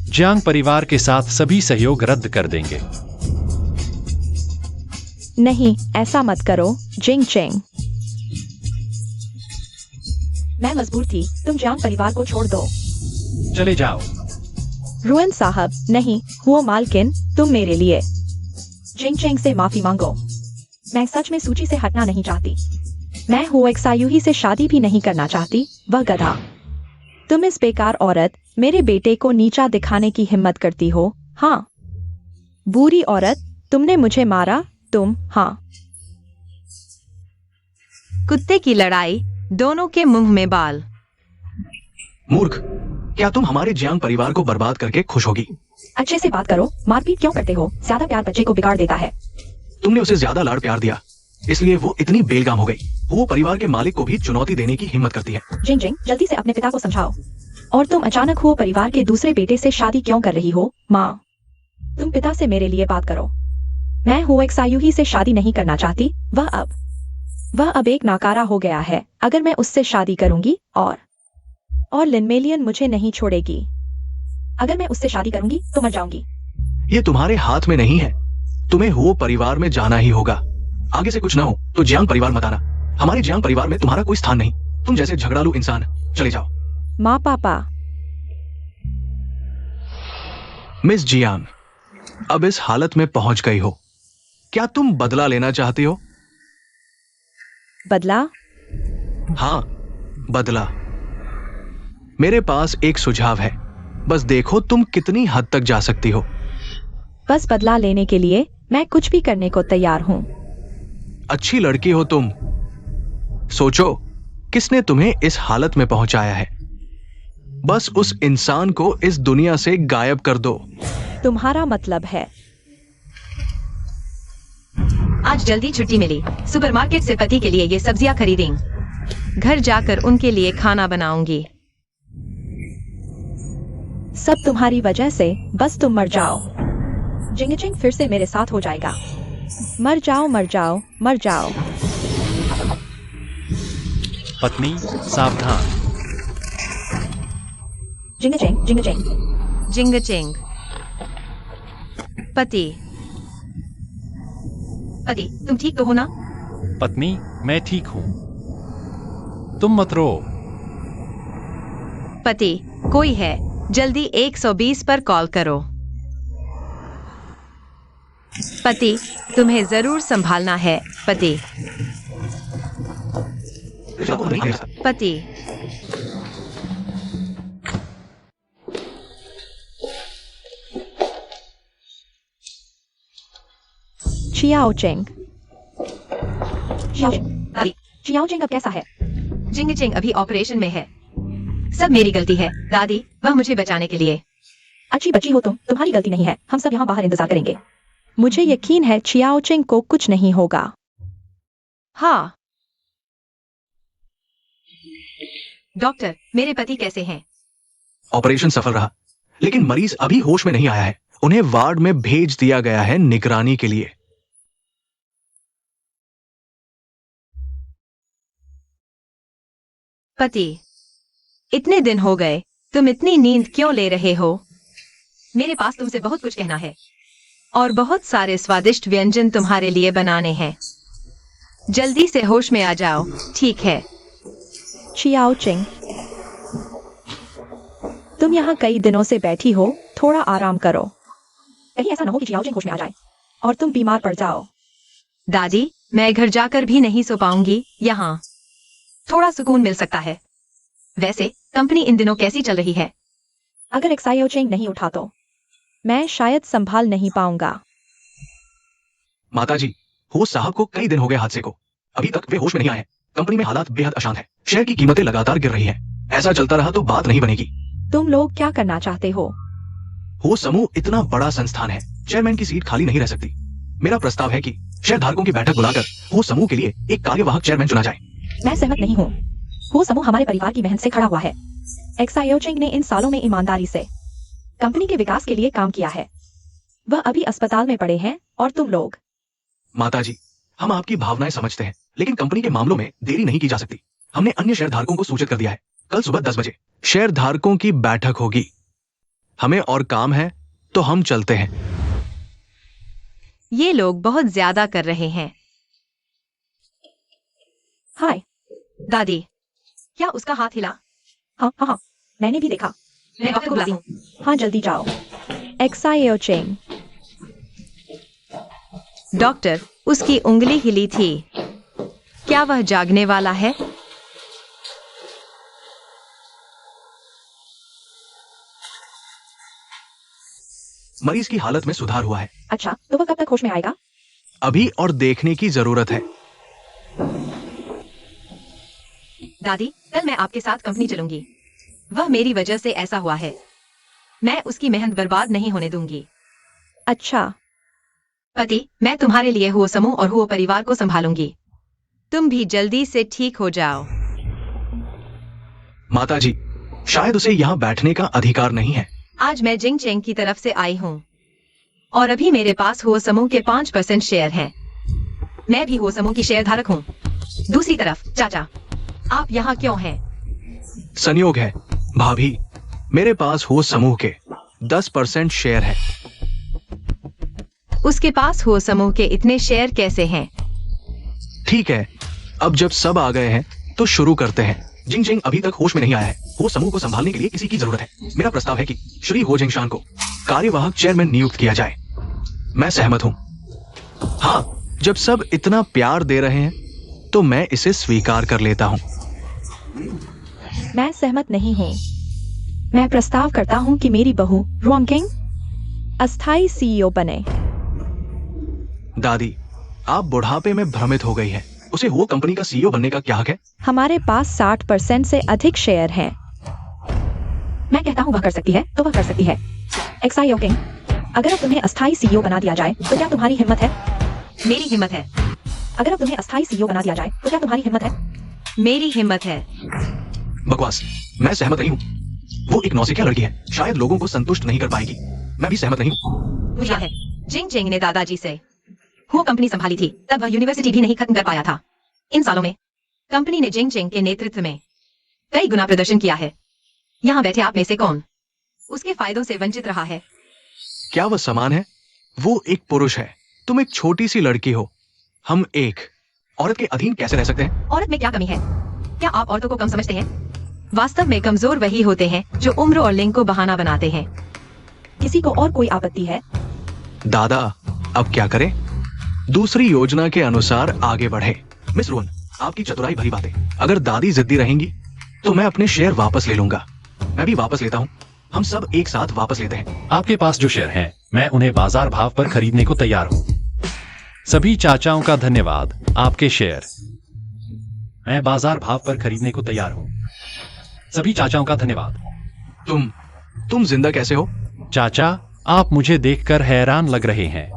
जियांग परिवार के साथ सभी सहयोग रद्द कर देंगे। नहीं, ऐसा मत करो जिंग चिंग। मैं मजबूर थी, तुम जियांग परिवार को छोड़ दो। चले जाओ। रुएन साहब, नहीं, हुआ मालकिन, तुम मेरे लिए। जिंग चिंग से माफी मांगो। मैं सच में सूची से हटना नहीं चाहती। मैं हुआ एक्सायू ही से शादी भी नहीं करना चाहती, वह गधा। तुम इस बेकार औरत, मेरे बेटे को नीचा दिखाने की हिम्मत करती हो। हाँ, बुरी औरत, तुमने मुझे मारा, तुम। हाँ, कुत्ते की लड़ाई, दोनों के मुंह में बाल। मूर्ख, क्या तुम हमारे जियांग परिवार को बर्बाद करके खुश होगी? अच्छे से बात करो, मारपीट क्यों करते हो? ज्यादा प्यार बच्चे को बिगाड़ देता है। तुमने उसे ज्यादा लाड़ प्यार दिया, इसलिए वो इतनी बेलगाम हो गई। वो परिवार के मालिक को भी चुनौती देने की हिम्मत करती है। जिंग जिंग, जल्दी से अपने पिता को समझाओ। और तुम अचानक हुआ परिवार के दूसरे बेटे से शादी क्यों कर रही हो? माँ, तुम पिता से मेरे लिए बात करो। मैं हुआ एक्सायू ही से शादी नहीं करना चाहती। वह अब एक नाकारा हो गया है। अगर मैं उससे शादी करूंगी और लिनमेलियन मुझे नहीं छोड़ेगी। अगर मैं उससे शादी करूंगी तो मर जाऊंगी। ये तुम्हारे हाथ में नहीं है। तुम्हें हो परिवार में जाना ही होगा। आगे से कुछ ना हो तो जियांग परिवार मत आना। हमारे जियांग परिवार में तुम्हारा कोई स्थान नहीं। तुम जैसे झगड़ालू इंसान, चले जाओ। माँ पापा, मिस जियांग, अब इस हालत में पहुंच गई हो, क्या तुम बदला लेना चाहती हो? बदला? हाँ, बदला। मेरे पास एक सुझाव है, बस देखो तुम कितनी हद तक जा सकती हो। बस बदला लेने के लिए मैं कुछ भी करने को तैयार हूँ। अच्छी लड़की हो तुम। सोचो, किसने तुम्हें इस हालत में पहुंचाया है? बस उस इंसान को इस दुनिया से गायब कर दो। तुम्हारा मतलब है? आज जल्दी छुट्टी मिली। सुपरमार्केट से पति के लिए ये सब्जियां खरीदी। घर जाकर उनके लिए खाना बनाऊंगी। सब तुम्हारी वजह से, बस तुम मर जाओ। जिंग जिंग फिर से मेरे साथ हो जाएगा। मर जाओ, मर जाओ, मर जाओ। पत्नी, सावधान। जिंग जिंग, जिंग जिंग। जिंग चिंग। पति, तुम ठीक तो हो ना? पत्नी, मैं ठीक हूं, तुम मत रो। पति, कोई है, जल्दी 120 पर कॉल करो। पति, तुम्हें जरूर संभालना है। पति, पति, चियाओ चिंग। चियाओ चिंग अब कैसा है? जिंग चिंग अभी ऑपरेशन में है। सब मेरी गलती है दादी, वह मुझे बचाने के लिए। अच्छी बच्ची हो तुम, तुम्हारी गलती नहीं है। हम सब यहाँ बाहर इंतजार करेंगे। मुझे यकीन है चियाओ चिंग को कुछ नहीं होगा। हाँ। डॉक्टर, मेरे पति कैसे हैं? ऑपरेशन सफल रहा, लेकिन मरीज अभी होश में नहीं आया है। उन्हें वार्ड में भेज दिया गया है निगरानी के लिए। पति, इतने दिन हो गए, तुम इतनी नींद क्यों ले रहे हो? मेरे पास तुमसे बहुत कुछ कहना है और बहुत सारे स्वादिष्ट व्यंजन तुम्हारे लिए बनाने हैं। जल्दी से होश में आ जाओ, ठीक है? चियाओ चिंग, तुम यहाँ कई दिनों से बैठी हो, थोड़ा आराम करो। कहीं ऐसा न हो कि जियाओजिंग होश में आ जाए और तुम बीमार पड़ जाओ। दादी, मैं घर जाकर भी नहीं सो पाऊंगी, यहाँ थोड़ा सुकून मिल सकता है। वैसे कंपनी इन दिनों कैसी चल रही है? अगर एक्सायोचेंग नहीं उठा तो मैं शायद संभाल नहीं पाऊंगा। माताजी, होस्ट साहब को कई दिन हो गए हादसे को, अभी तक वे होश में नहीं आए। कंपनी में हालात बेहद अशांत है, शेयर की कीमतें लगातार गिर रही हैं। ऐसा चलता रहा तो बात नहीं बनेगी। तुम लोग क्या करना चाहते हो? होस्ट समूह इतना बड़ा संस्थान है, चेयरमैन की सीट खाली नहीं रह सकती। मेरा प्रस्ताव है कि शेयरधारकों की बैठक बुलाकर होस्ट समूह के लिए एक कार्यवाहक चेयरमैन चुना जाए। मैं सहमत नहीं हूँ। वो समूह हमारे परिवार की मेहनत से खड़ा हुआ है। एक्सायोचेंग ने इन सालों में ईमानदारी से कंपनी के विकास के लिए काम किया है। वह अभी अस्पताल में पड़े हैं और तुम लोग। माताजी, हम आपकी भावनाएं समझते हैं, लेकिन कंपनी के मामलों में देरी नहीं की जा सकती। हमने अन्य शेयरधारकों को सूचित कर दिया है। कल सुबह 10 बजे शेयरधारकों की बैठक होगी। हमें और काम है, तो हम चलते हैं। ये लोग बहुत ज्यादा कर रहे हैं। हाय। दादी, क्या उसका हाथ हिला? हाँ हाँ हाँ, मैंने भी देखा। मैं डॉक्टर को बुलाती हूँ। हाँ जल्दी जाओ। एक्सायोचेंग। डॉक्टर, उसकी उंगली हिली थी। क्या वह जागने वाला है? मरीज की हालत में सुधार हुआ है। अच्छा, तो वह कब तक होश में आएगा? अभी और देखने की जरूरत है। दादी, कल मैं आपके साथ कंपनी चलूंगी। वह मेरी वजह से ऐसा हुआ है। मैं उसकी मेहनत बर्बाद नहीं होने दूंगी। अच्छा। पति, मैं तुम्हारे लिए हुओ समूह और हुओ परिवार को संभालूंगी। तुम भी जल्दी से ठीक हो जाओ। माताजी, शायद उसे यहाँ बैठने का अधिकार नहीं है। आज मैं जिंग चेंग की तरफ से आई हूँ और अभी मेरे पास हुओ समूह के 5% शेयर हैं। मैं भी हुओ समूह की शेयरधारक हूँ। दूसरी तरफ, चाचा, आप यहाँ क्यों हैं? संयोग है भाभी, मेरे पास हो समूह के 10% शेयर है। उसके पास हुओ समूह के इतने शेयर कैसे हैं? ठीक है, अब जब सब आ गए हैं तो शुरू करते हैं। जिंग जिंग अभी तक होश में नहीं आया है। हो समूह को संभालने के लिए किसी की जरूरत है। मेरा प्रस्ताव है कि श्री हो जिंगशान को कार्यवाहक चेयरमैन नियुक्त किया जाए। मैं सहमत हूँ। हाँ, जब सब इतना प्यार दे रहे हैं तो मैं इसे स्वीकार कर लेता हूँ। मैं सहमत नहीं हूँ। मैं प्रस्ताव करता हूँ कि मेरी बहू रुआंगकिंग अस्थायी सीईओ बने। दादी, आप बुढ़ापे में भ्रमित हो गई हैं। उसे हो कंपनी का सीईओ बनने का क्या हक है? हमारे पास 60% से अधिक शेयर हैं। मैं कहता हूँ वह कर सकती है तो वह कर सकती है। एक्सायोकिंग, अगर अब तुम्हें अस्थायी सीईओ बना दिया जाए तो क्या तुम्हारी हिम्मत है? मेरी हिम्मत है। अगर अब तुम्हें अस्थायी सीईओ बना दिया जाए तो क्या तुम्हारी हिम्मत है? मेरी हिम्मत है। बकवास, मैं सहमत नहीं हूँ। वो एक नौसिखिया लड़की है, शायद लोगों को संतुष्ट नहीं कर पाएगी। मैं भी सहमत नहीं हूँ। बुरा है, जिंग चेंग ने दादाजी से हुओ कंपनी संभाली थी, तब वह यूनिवर्सिटी भी नहीं खत्म कर पाया था। इन सालों में कंपनी ने जिंग चेंग के नेतृत्व में कई गुना प्रदर्शन किया है। यहाँ बैठे आप में से कौन उसके फायदों से वंचित रहा है? क्या वह समान है? वो एक पुरुष है, तुम एक छोटी सी लड़की हो। हम एक औरत के अधीन कैसे रह सकते हैं? औरत में क्या कमी है? क्या आप औरतों को कम समझते हैं? वास्तव में कमजोर वही होते हैं जो उम्र और लिंग को बहाना बनाते हैं। किसी को और कोई आपत्ति है? दादा, अब क्या करें? दूसरी योजना के अनुसार आगे बढ़े। मिस रोहन, आपकी चतुराई भरी बातें। अगर दादी जिद्दी रहेंगी तो मैं अपने शेयर वापस ले लूंगा। मैं भी वापस लेता हूँ। हम सब एक साथ वापस लेते हैं। आपके पास जो शेयर हैं, मैं उन्हें बाजार भाव पर खरीदने को तैयार हूँ। सभी चाचाओं का धन्यवाद। आपके शेयर मैं बाजार भाव पर खरीदने को तैयार हूँ। सभी चाचाओं का धन्यवाद। तुम जिंदा कैसे हो? चाचा, आप मुझे देखकर हैरान लग रहे हैं।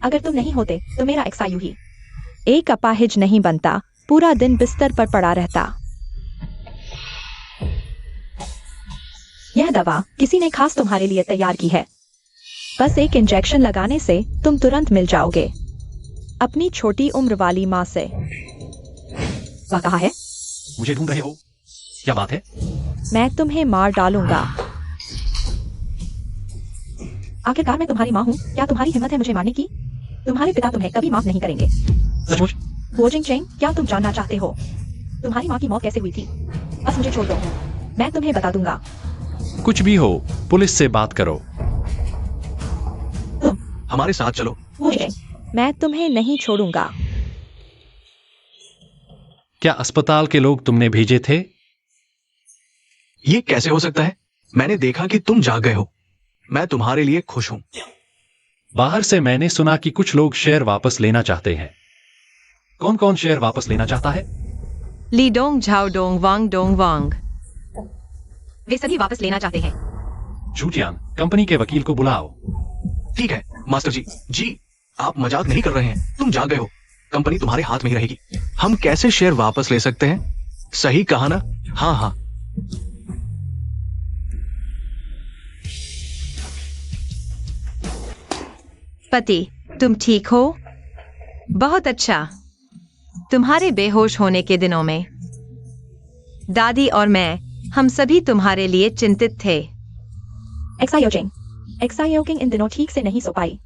अगर तुम नहीं होते तो मेरा एक्सायु ही एक अपाहिज नहीं बनता, पूरा दिन बिस्तर पर पड़ा रहता। यह दवा किसी ने खास तुम्हारे लिए तैयार की है। बस एक इंजेक्शन लगाने से तुम तुरंत मिल जाओगे अपनी छोटी उम्र वाली माँ से। वह कहा है? मुझे ढूंढ रहे हो? क्या बात है? मैं तुम्हें मार डालूंगा। आखिरकार मैं तुम्हारी माँ हूँ, क्या तुम्हारी हिम्मत है मुझे मारने की? तुम्हारे पिता तुम्हें कभी माफ नहीं करेंगे। सचमुच? वो जिंग चेंग, क्या तुम जानना चाहते हो तुम्हारी माँ की मौत कैसे हुई थी? बस मुझे छोड़ दो, मैं तुम्हें बता दूंगा। कुछ भी हो, पुलिस से बात करो। हमारे साथ चलो। वो जिंग चेंग, मैं तुम्हें नहीं छोड़ूंगा। क्या अस्पताल के लोग तुमने भेजे थे? ये कैसे हो सकता है? मैंने देखा कि तुम जाग गए हो। मैं तुम्हारे लिए खुश हूं। बाहर से मैंने सुना कि कुछ लोग शेयर वापस लेना चाहते हैं। कौन कौन शेयर वापस लेना चाहता है? ली डोंग झाओ डोंग वांग। वे सभी वापस लेना चाहते हैं। झूठियान, कंपनी के वकील को बुलाओ। ठीक है मास्टर जी। जी, आप मजाक नहीं कर रहे हैं। तुम जाग गए हो। कंपनी तुम्हारे हाथ में ही रहेगी। हम कैसे शेयर वापस ले सकते हैं? सही कहा ना? हाँ हाँ। पति, तुम ठीक हो? बहुत अच्छा। तुम्हारे बेहोश होने के दिनों में दादी और मैं, हम सभी तुम्हारे लिए चिंतित थे। एक्सायोकिंग इन दिनों ठीक से नहीं सो पाई।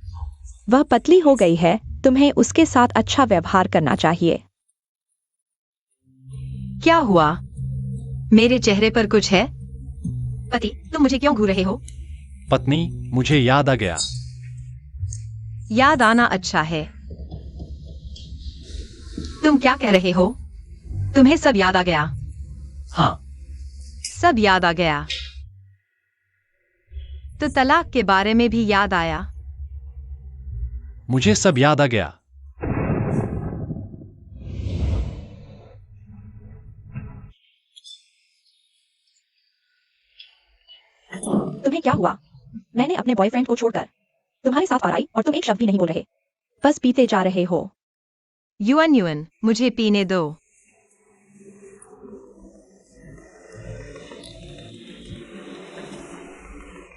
वह पतली हो गई है। तुम्हें उसके साथ अच्छा व्यवहार करना चाहिए। क्या हुआ? मेरे चेहरे पर कुछ है? पति, तुम मुझे क्यों घूर रहे हो? पत्नी, मुझे याद आ गया। याद आना अच्छा है। तुम क्या कह रहे हो? तुम्हें सब याद आ गया? हाँ। सब याद आ गया। तो तलाक के बारे में भी याद आया? मुझे सब याद आ गया। तुम्हें क्या हुआ? मैंने अपने बॉयफ्रेंड को छोड़कर तुम्हारे साथ आई और तुम एक शब्द भी नहीं बोल रहे, बस पीते जा रहे हो। युअन, मुझे पीने दो।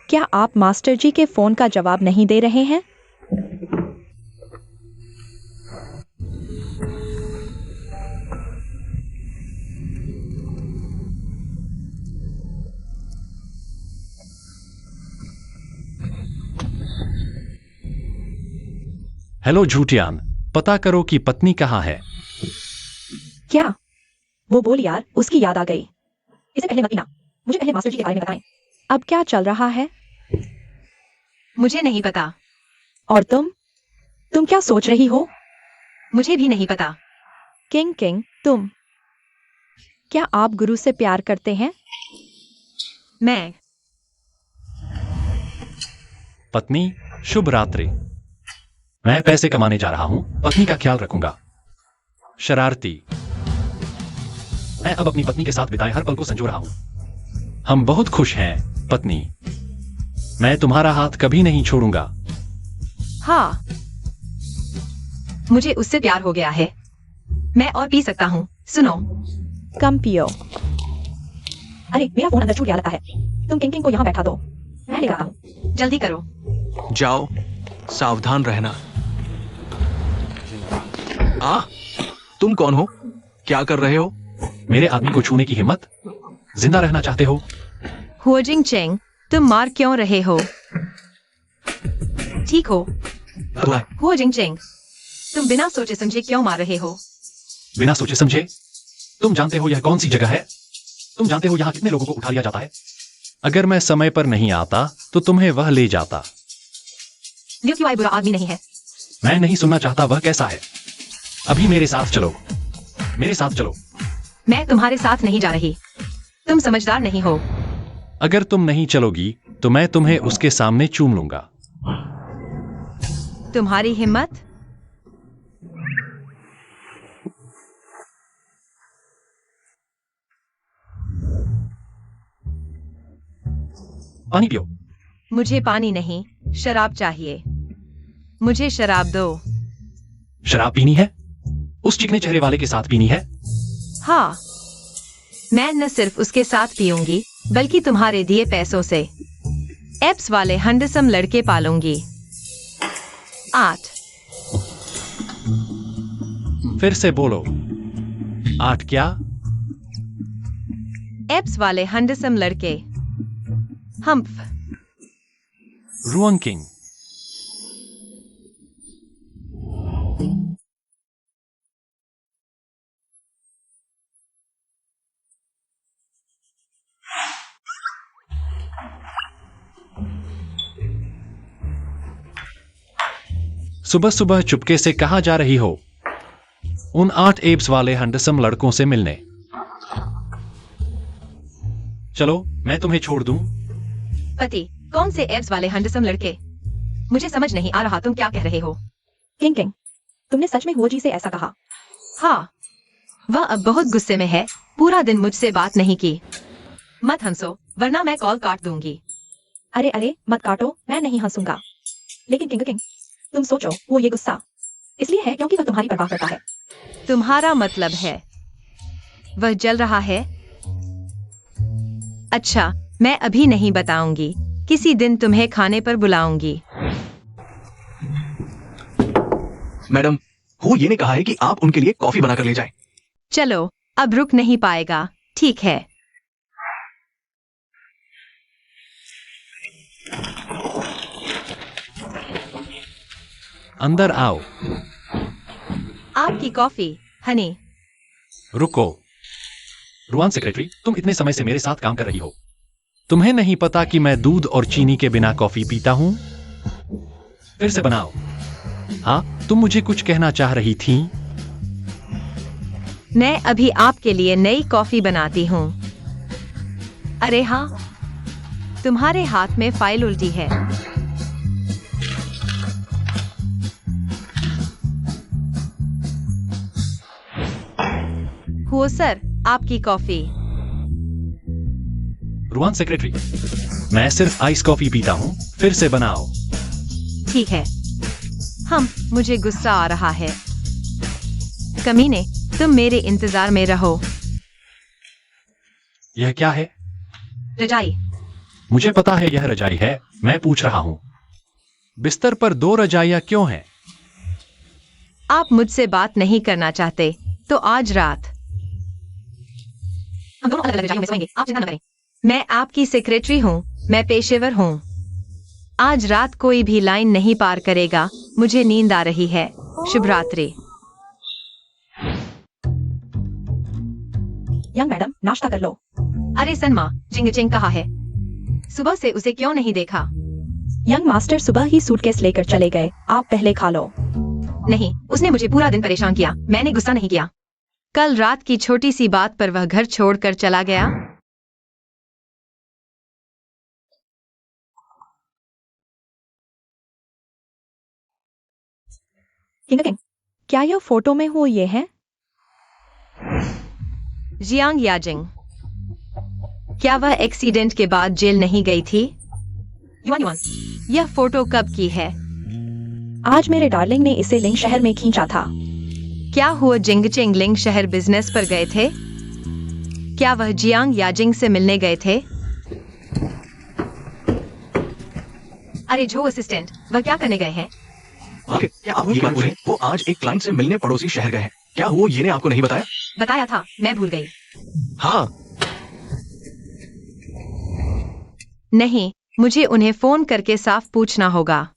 क्या आप मास्टर जी के फोन का जवाब नहीं दे रहे हैं? हेलो झूठियान, पता करो कि पत्नी कहाँ है। क्या? वो बोल यार, उसकी याद आ गई। इसे पहले मत पीना। मुझे पहले मास्टर जी के बारे में बताएं। अब क्या चल रहा है? मुझे नहीं पता। और तुम क्या सोच रही हो? मुझे भी नहीं पता। किंग, क्या आप गुरु से प्यार करते हैं? मैं। पत्नी, शुभ रात्रि। मैं पैसे कमाने जा रहा हूं, पत्नी का ख्याल रखूंगा। शरारती। मैं अब अपनी पत्नी के साथ बिताए हर पल को संजो रहा हूं। हम बहुत खुश हैं, पत्नी। मैं तुम्हारा हाथ कभी नहीं छोड़ूंगा। हाँ, मुझे उससे प्यार हो गया है। मैं और पी सकता हूँ। सुनो। कम पियो। अरे मेरा फोन अंदर छूट गया लगता है। तुम किंग को यहाँ बैठा दो, मैं ले आता हूँ। जल्दी करो। जाओ, सावधान रहना। तुम कौन हो? क्या कर रहे हो? मेरे आदमी को छूने की हिम्मत? जिंदा रहना चाहते हो? हुओ जिंग चेंग, तुम मार क्यों रहे हो? ठीक हो? हुओ जिंग चेंग, तुम बिना सोचे समझे क्यों मार रहे हो? बिना सोचे समझे? तुम जानते हो यह कौन सी जगह है? तुम जानते हो यहाँ कितने लोगों को उठा लिया जाता है? अगर मैं समय पर नहीं आता तो तुम्हें वह ले जाता। लियो क्यूआई बुरा आदमी नहीं है। मैं नहीं सुनना चाहता वह कैसा है। अभी मेरे साथ चलो। मेरे साथ चलो। मैं तुम्हारे साथ नहीं जा रही। तुम समझदार नहीं हो। अगर तुम नहीं चलोगी तो मैं तुम्हें उसके सामने चूम लूंगा। तुम्हारी हिम्मत? पानी पियो। मुझे पानी नहीं, शराब चाहिए। मुझे शराब दो। शराब पीनी है? उस चिकने चेहरे वाले के साथ पीनी है? हाँ, मैं न सिर्फ उसके साथ पीऊंगी बल्कि तुम्हारे दिए पैसों से एप्स वाले हंडसम लड़के पालूंगी। 8। फिर से बोलो। 8 क्या? एप्स वाले हंडसम लड़के। हम्फ। रुआंग किंग। सुबह सुबह चुपके से कहाँ जा रही हो? उन 8 एब्स वाले हैंडसम लड़कों से मिलने। चलो मैं तुम्हें छोड़ दूं। पति, कौन से एब्स वाले हैंडसम लड़के? मुझे समझ नहीं आ रहा तुम क्या कह रहे हो। किंग किंग, तुमने सच में हुओ जी से ऐसा कहा? हाँ, वह अब बहुत गुस्से में है, पूरा दिन मुझसे बात नहीं की। मत हंसो वरना मैं कॉल काट दूंगी। अरे अरे मत काटो, मैं नहीं हंसूंगा। लेकिन किंग किंग, तुम सोचो, वो ये गुस्सा इसलिए है क्योंकि वह तुम्हारी परवाह करता है। तुम्हारा मतलब है वह जल रहा है? अच्छा, मैं अभी नहीं बताऊंगी, किसी दिन तुम्हें खाने पर बुलाऊंगी। मैडम, हु ये ने कहा है कि आप उनके लिए कॉफी बनाकर ले जाएं। चलो, अब रुक नहीं पाएगा, ठीक है। अंदर आओ। आपकी कॉफी, हनी। रुको। रुआन सेक्रेटरी, तुम इतने समय से मेरे साथ काम कर रही हो। तुम्हें नहीं पता कि मैं दूध और चीनी के बिना कॉफी पीता हूं? फिर से बनाओ। हाँ, तुम मुझे कुछ कहना चाह रही थी? मैं अभी आपके लिए नई कॉफी बनाती हूँ। अरे हाँ, तुम्हारे हाथ में फाइल उल्टी है। हुआ सर, आपकी कॉफी। रुआन सेक्रेटरी, मैं सिर्फ आइस कॉफी पीता हूं, फिर से बनाओ। ठीक है। मुझे गुस्सा आ रहा है। कमीने, तुम मेरे इंतजार में रहो। यह क्या है? रजाई। मुझे पता है यह रजाई है, मैं पूछ रहा हूं बिस्तर पर 2 रजाइयां क्यों हैं? आप मुझसे बात नहीं करना चाहते तो आज रात हम दोनों अलग अलग रजाइयों में सोएंगे, आप चिंता न करें। मैं आपकी सेक्रेटरी हूँ, मैं पेशेवर हूँ। आज रात कोई भी लाइन नहीं पार करेगा, मुझे नींद आ रही है। शुभ रात्रि। यंग मैडम, नाश्ता कर लो। अरे सनमा, जिंग चिंग कहाँ है? सुबह से उसे क्यों नहीं देखा? यंग मास्टर सुबह ही सूटकेस लेकर चले गए, आप पहले खा लो। नहीं, उसने मुझे पूरा दिन परेशान किया, मैंने गुस्सा नहीं किया। कल रात की छोटी सी बात पर वह घर छोड़कर चला गया। किंग किंग, क्या यह फोटो में हो ये है? जियांग याजिंग। क्या वह एक्सीडेंट के बाद जेल नहीं गई थी? युआन युआन, यह फोटो कब की है? आज मेरे डार्लिंग ने इसे लिंग शहर में खींचा था। क्या हुआ जिंगचिंग लिंग शहर बिजनेस पर गए थे? क्या वह जियांग याजिंग से मिलने गए थे? अरे जो असिस्टेंट, वह क्या करने गए हैं? क्या आप ये बात बोले? वो आज एक क्लाइंट से मिलने पड़ोसी शहर गए हैं। क्या वो ये ने आपको नहीं बताया? बताया था, मैं भूल गई। हाँ। नहीं, मुझे उन्हें फोन करके साफ पूछना होगा।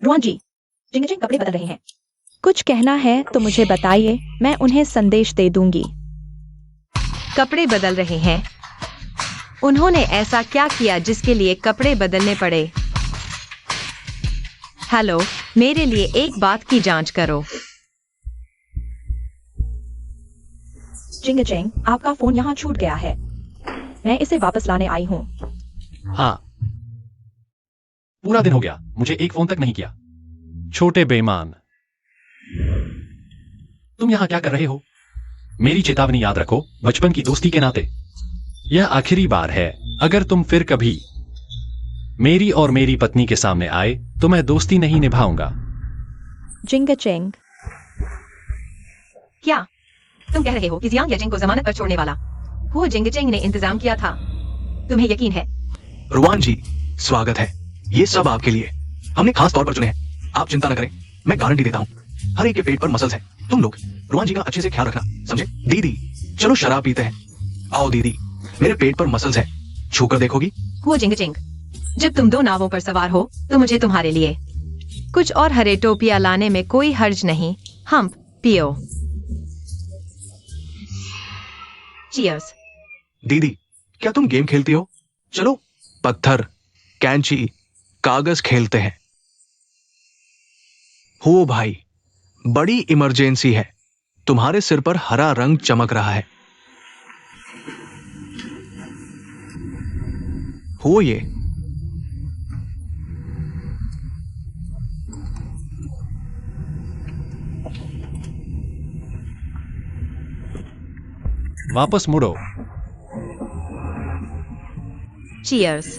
रुआन जी, जिंग जिंग कपड़े बदल रहे हैं। कुछ कहना है तो मुझे बताइए, मैं उन्हें संदेश दे दूंगी। कपड़े बदल रहे हैं? उन्होंने ऐसा क्या किया जिसके लिए कपड़े बदलने पड़े? हेलो, मेरे लिए एक बात की जांच करो। जिंग जिंग, आपका फोन यहाँ छूट गया है, मैं इसे वापस लाने आई हूँ। हाँ, पूरा दिन हो गया, मुझे एक फोन तक नहीं किया। छोटे बेईमान, तुम यहां क्या कर रहे हो? मेरी चेतावनी याद रखो, बचपन की दोस्ती के नाते। यह आखिरी बार है, अगर तुम फिर कभी मेरी और मेरी पत्नी के सामने आए तो मैं दोस्ती नहीं निभाऊंगा। जिंग जिंग, क्या तुम कह रहे हो कि जियांग याजिंग को जमानत पर छोड़ने वाला वो जिंगचिंग ने इंतजाम किया था? तुम्हें यकीन है? रुआन जी, स्वागत है। ये सब आपके लिए हमने खास तौर पर चुने हैं। आप चिंता न करें, मैं गारंटी देता हूँ, हर एक के पेट पर मसल्स है। तुम लोग रुआन जी का अच्छे से ख्याल रखना, समझे? दीदी, चलो शराब पीते हैं। आओ दीदी, मेरे पेट पर मसल्स है, छूकर देखोगी? वो जिंगचिंग, जब तुम 2 नावों पर सवार हो तो मुझे तुम्हारे लिए कुछ और हरे टोपियां लाने में कोई हर्ज नहीं। हम पियो। चीयर्स। दीदी, क्या तुम गेम खेलती हो? चलो पत्थर, कैंची, कागज खेलते हैं। हो भाई, बड़ी इमरजेंसी है। तुम्हारे सिर पर हरा रंग चमक रहा है। हो ये वापस मुड़ो। चीयर्स।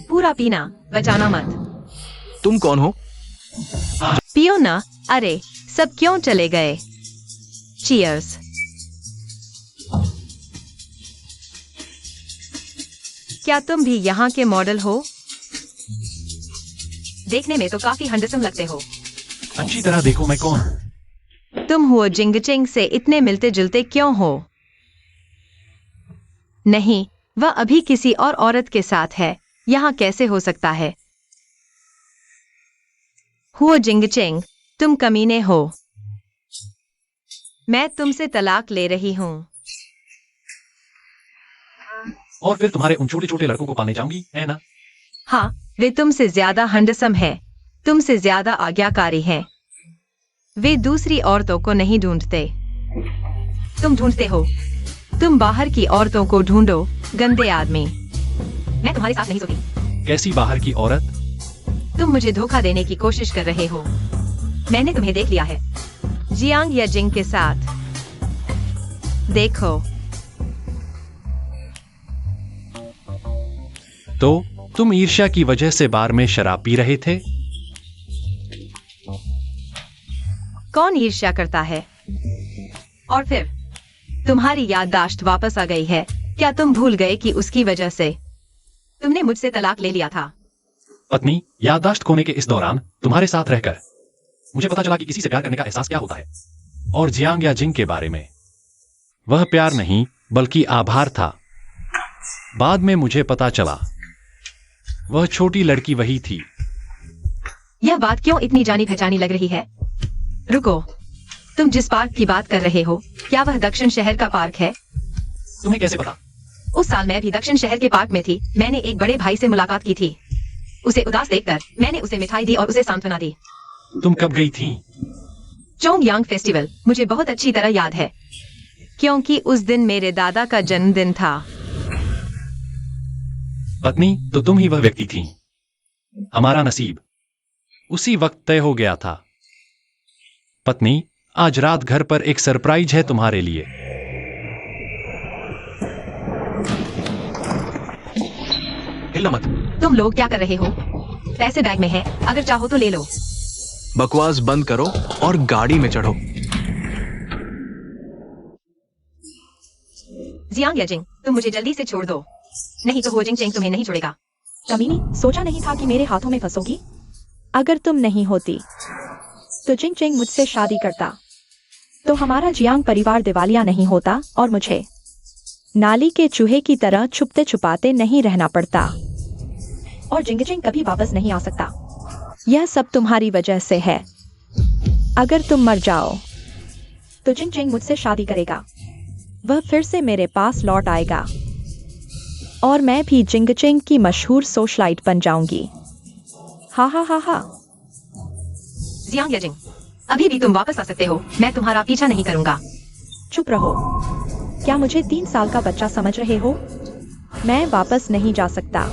पूरा पीना, बचाना मत। तुम कौन हो? पियो ना। अरे सब क्यों चले गए? चीयर्स। क्या तुम भी यहाँ के मॉडल हो? देखने में तो काफी हैंडसम लगते हो। अच्छी तरह देखो मैं कौन हूँ। तुम हुओ जिंगचिंग से इतने मिलते जुलते क्यों हो? नहीं, वह अभी किसी और औरत के साथ है। यहाँ कैसे हो सकता है? हुओ जिंगचिंग, तुम कमीने हो। मैं तुमसे तलाक ले रही हूँ। और फिर तुम्हारे उन छोटे छोटे लड़कों को पाने जाऊंगी, है ना? हाँ, वे तुमसे ज्यादा हैंडसम हैं, तुमसे ज्यादा आज्ञाकारी हैं। वे दूसरी औरतों को नहीं ढूंढते। तुम ढूंढते हो। तुम बाहर की औरतों को ढूंढो, गंदे आदमी। मैं तुम्हारे साथ नहीं सोती। कैसी बाहर की औरत? तुम मुझे धोखा देने की कोशिश कर रहे हो। मैंने तुम्हें देख लिया है, जियांग या जिंग के साथ। देखो। तो तुम ईर्ष्या की वजह से बार में शराब पी रहे थे? कौन ईर्ष्या करता है? और फिर तुम्हारी याददाश्त वापस आ गई है। क्या तुम भूल गए कि उसकी वजह से तुमने मुझसे तलाक ले लिया था? पत्नी, याददाश्त खोने के इस दौरान तुम्हारे साथ रहकर मुझे पता चला कि किसी से प्यार करने का एहसास क्या होता है। और जियांग या जिंग के बारे में, वह प्यार नहीं बल्कि आभार था। बाद में मुझे पता चला वह छोटी लड़की वही थी। यह बात क्यों इतनी जानी पहचानी लग रही है? रुको, तुम जिस पार्क की बात कर रहे हो, क्या वह दक्षिण शहर का पार्क है? तुम्हें कैसे पता? उस साल मैं भी दक्षिण शहर के पार्क में थी। मैंने एक बड़े भाई से मुलाकात की थी। उसे उदास देखकर मैंने उसे मिठाई दी और उसे सांत्वना दी। तुम कब गई थी? चोंगयांग फेस्टिवल मुझे बहुत अच्छी तरह याद है, क्योंकि उस दिन मेरे दादा का जन्मदिन था। पत्नी, तो तुम ही वह व्यक्ति थी। हमारा नसीब उसी वक्त तय हो गया था। पत्नी, आज रात घर पर एक सरप्राइज है तुम्हारे लिए। हिलना मत। तुम लोग क्या कर रहे हो? पैसे बैग में है, अगर चाहो तो ले लो। बकवास बंद करो और गाड़ी में चढ़ो। जियांग या जिंग, तुम मुझे जल्दी से छोड़ दो, नहीं तो हो जिंग चिंग तुम्हें नहीं छोड़ेगा। कमीनी, सोचा नहीं था कि मेरे हाथों में फंसोगी। अगर तुम नहीं होती तो जिंग चिंग मुझसे शादी करता, तो हमारा जियांग परिवार दिवालिया नहीं होता और मुझे नाली के चूहे की तरह छुपते छुपाते नहीं रहना पड़ता। और जिंग चिंग कभी वापस नहीं आ सकता। यह सब तुम्हारी वजह से है। अगर तुम मर जाओ तो जिंग चिंग मुझसे शादी करेगा। वह फिर से मेरे पास लौट आएगा और मैं भी जिंग चिंग की मशहूर सोशलाइट बन जाऊंगी। हा हा हा हा। जियांग या जिंग, अभी भी तुम वापस आ सकते हो। मैं तुम्हारा पीछा नहीं करूंगा। चुप रहो। क्या मुझे 3 साल का बच्चा समझ रहे हो? मैं वापस नहीं जा सकता।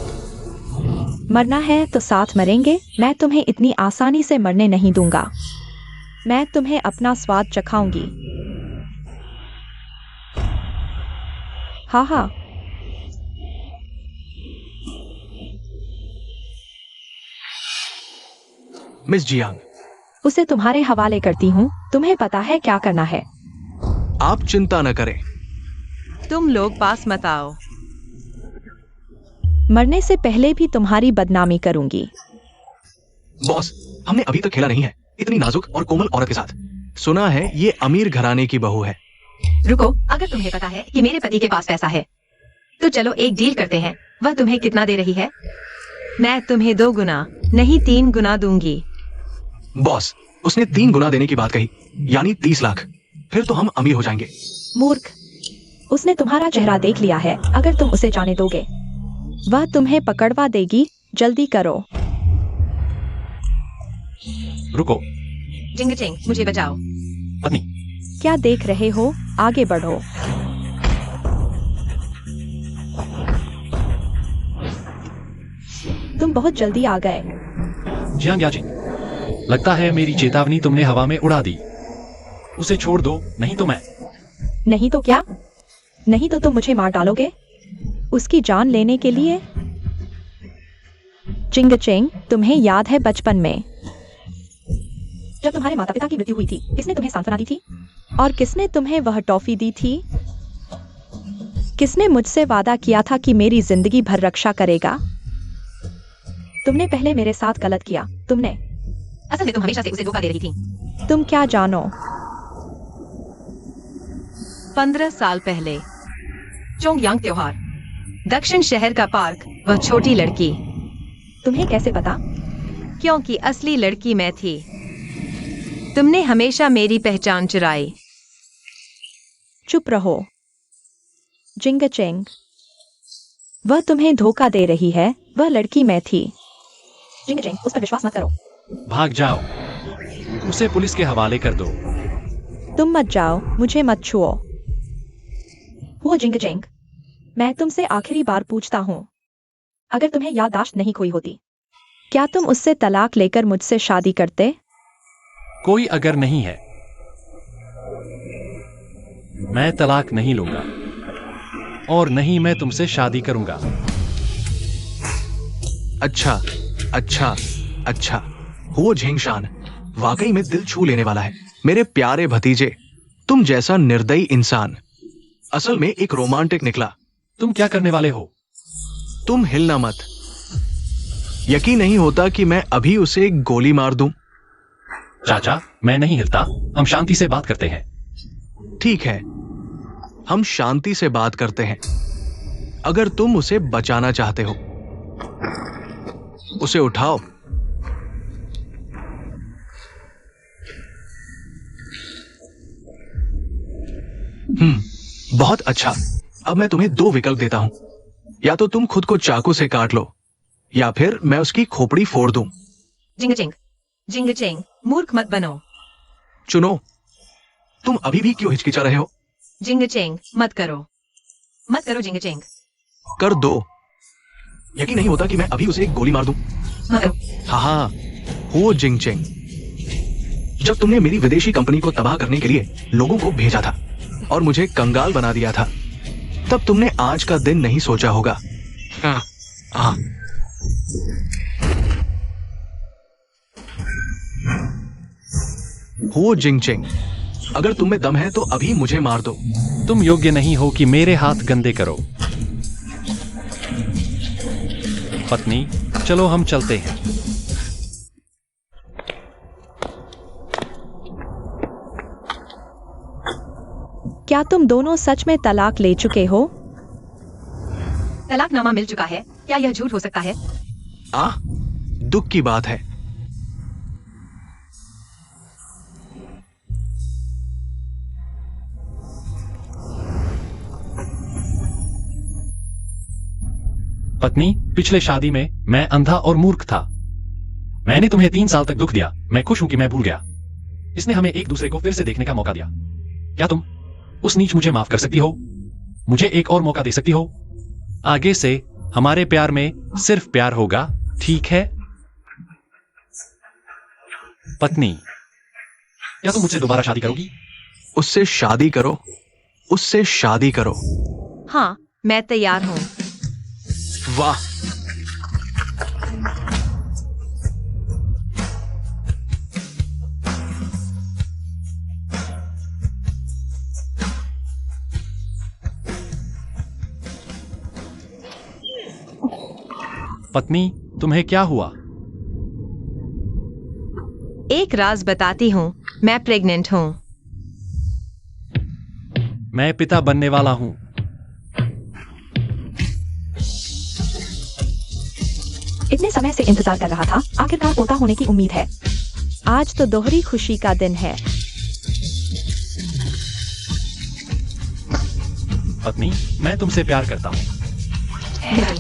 मरना है तो साथ मरेंगे। मैं तुम्हें इतनी आसानी से मरने नहीं दूंगा। मैं तुम्हें अपना स्वाद चखाऊंगी। हा हा। मिस जियांग, उसे तुम्हारे हवाले करती हूँ। तुम्हें पता है क्या करना है। आप चिंता न करें। तुम लोग पास मत आओ। मरने से पहले भी तुम्हारी बदनामी करूंगी। बॉस, हमने अभी तक खेला नहीं है इतनी नाजुक और कोमल औरत के साथ। सुना है ये अमीर घराने की बहू है। रुको, अगर तुम्हें पता है कि मेरे पति के पास पैसा है, तो चलो एक डील करते हैं। वह तुम्हें कितना दे रही है? मैं तुम्हें 2 गुना नहीं 3 गुना दूंगी। बॉस, उसने 3 गुना देने की बात कही, यानी 30 लाख। फिर तो हम अमीर हो जाएंगे। मूर्ख, उसने तुम्हारा चेहरा देख लिया है। अगर तुम उसे जाने दोगे, वह तुम्हें पकड़वा देगी। जल्दी करो। रुको। जिंगचिंग, मुझे बचाओ। पत्नी, क्या देख रहे हो? आगे बढ़ो। तुम बहुत जल्दी आ गए। जियांग याजिंग, लगता है मेरी चेतावनी तुमने हवा में उड़ा दी। उसे छोड़ दो, नहीं तो मैं। नहीं तो क्या? नहीं तो तुम मुझे मार डालोगे उसकी जान लेने के लिए। चिंगचिंग, तुम्हें याद है बचपन में जब तुम्हारे माता पिता की मृत्यु हुई थी, किसने तुम्हें सांत्वना दी थी? और किसने तुम्हें वह टॉफी दी थी? किसने मुझसे वादा किया था कि मेरी जिंदगी भर रक्षा करेगा? तुमने पहले मेरे साथ गलत किया। तुमने। असल में तुम हमेशा से उसे धोखा दे रही थी। तुम क्या जानो? 15 साल पहले चोंगयांग त्योहार, दक्षिण शहर का पार्क, वह छोटी लड़की। तुम्हें कैसे पता? क्योंकि असली लड़की मैं थी। तुमने हमेशा मेरी पहचान चुराई। चुप रहो जिंगचिंग, वह तुम्हें धोखा दे रही है। वह लड़की मैं थी। जिंगचिंग, उस पर विश्वास मत करो। भाग जाओ, उसे पुलिस के हवाले कर दो। तुम मत जाओ, मुझे मत छुओ। वो जिंगचिंग, मैं तुमसे आखिरी बार पूछता हूँ, अगर तुम्हें याददाश्त नहीं खोई होती, क्या तुम उससे तलाक लेकर मुझसे शादी करते? कोई अगर नहीं है। मैं तलाक नहीं लूंगा और नहीं मैं तुमसे शादी करूंगा। अच्छा अच्छा अच्छा। वो झिंगशान वाकई में दिल छू लेने वाला है। मेरे प्यारे भतीजे, तुम जैसा निर्दयी इंसान असल में एक रोमांटिक निकला। तुम क्या करने वाले हो? तुम हिलना मत। यकीन नहीं होता कि मैं अभी उसे एक गोली मार दूं। चाचा, मैं नहीं हिलता। हम शांति से बात करते हैं। ठीक है, हम शांति से बात करते हैं। अगर तुम उसे बचाना चाहते हो, उसे उठाओ। बहुत अच्छा। अब मैं तुम्हें 2 विकल्प देता हूं। या तो तुम खुद को चाकू से काट लो, या फिर मैं उसकी खोपड़ी फोड़ दूं। जिंगचिंग, जिंगचिंग, मूर्ख मत बनो। चुनो। तुम अभी भी क्यों हिचकिचा रहे हो? जिंगचिंग, मत करो, मत करो जिंगचिंग। कर दो। यकीन नहीं होता कि मैं अभी उसे एक गोली मार दूं। मत करो। हाँ, हो जिंगचिंग, जब तुमने मेरी विदेशी कंपनी को तबाह करने के लिए लोगों को भेजा था और मुझे कंगाल बना दिया था, तब तुमने आज का दिन नहीं सोचा होगा। हाँ, हाँ। हो जिंगचिंग, अगर तुम में दम है तो अभी मुझे मार दो। तुम योग्य नहीं हो कि मेरे हाथ गंदे करो। पत्नी, चलो हम चलते हैं। क्या तुम दोनों सच में तलाक ले चुके हो? तलाकनामा मिल चुका है। क्या यह झूठ हो सकता है? दुख की बात है। पत्नी, पिछले शादी में मैं अंधा और मूर्ख था। मैंने तुम्हें 3 साल तक दुख दिया। मैं खुश हूं कि मैं भूल गया। इसने हमें एक दूसरे को फिर से देखने का मौका दिया। क्या तुम उस नीच मुझे माफ कर सकती हो? मुझे एक और मौका दे सकती हो? आगे से हमारे प्यार में सिर्फ प्यार होगा, ठीक है? पत्नी, क्या तुम मुझसे दोबारा शादी करोगी? उससे शादी करो, उससे शादी करो। हाँ, मैं तैयार हूँ। वाह, पत्नी, तुम्हें क्या हुआ? एक राज बताती हूँ, मैं प्रेग्नेंट हूँ। मैं पिता बनने वाला हूं। इतने समय से इंतजार कर रहा था, आखिरकार पोता होने की उम्मीद है। आज तो दोहरी खुशी का दिन है। पत्नी, मैं तुमसे प्यार करता हूं। नहीं,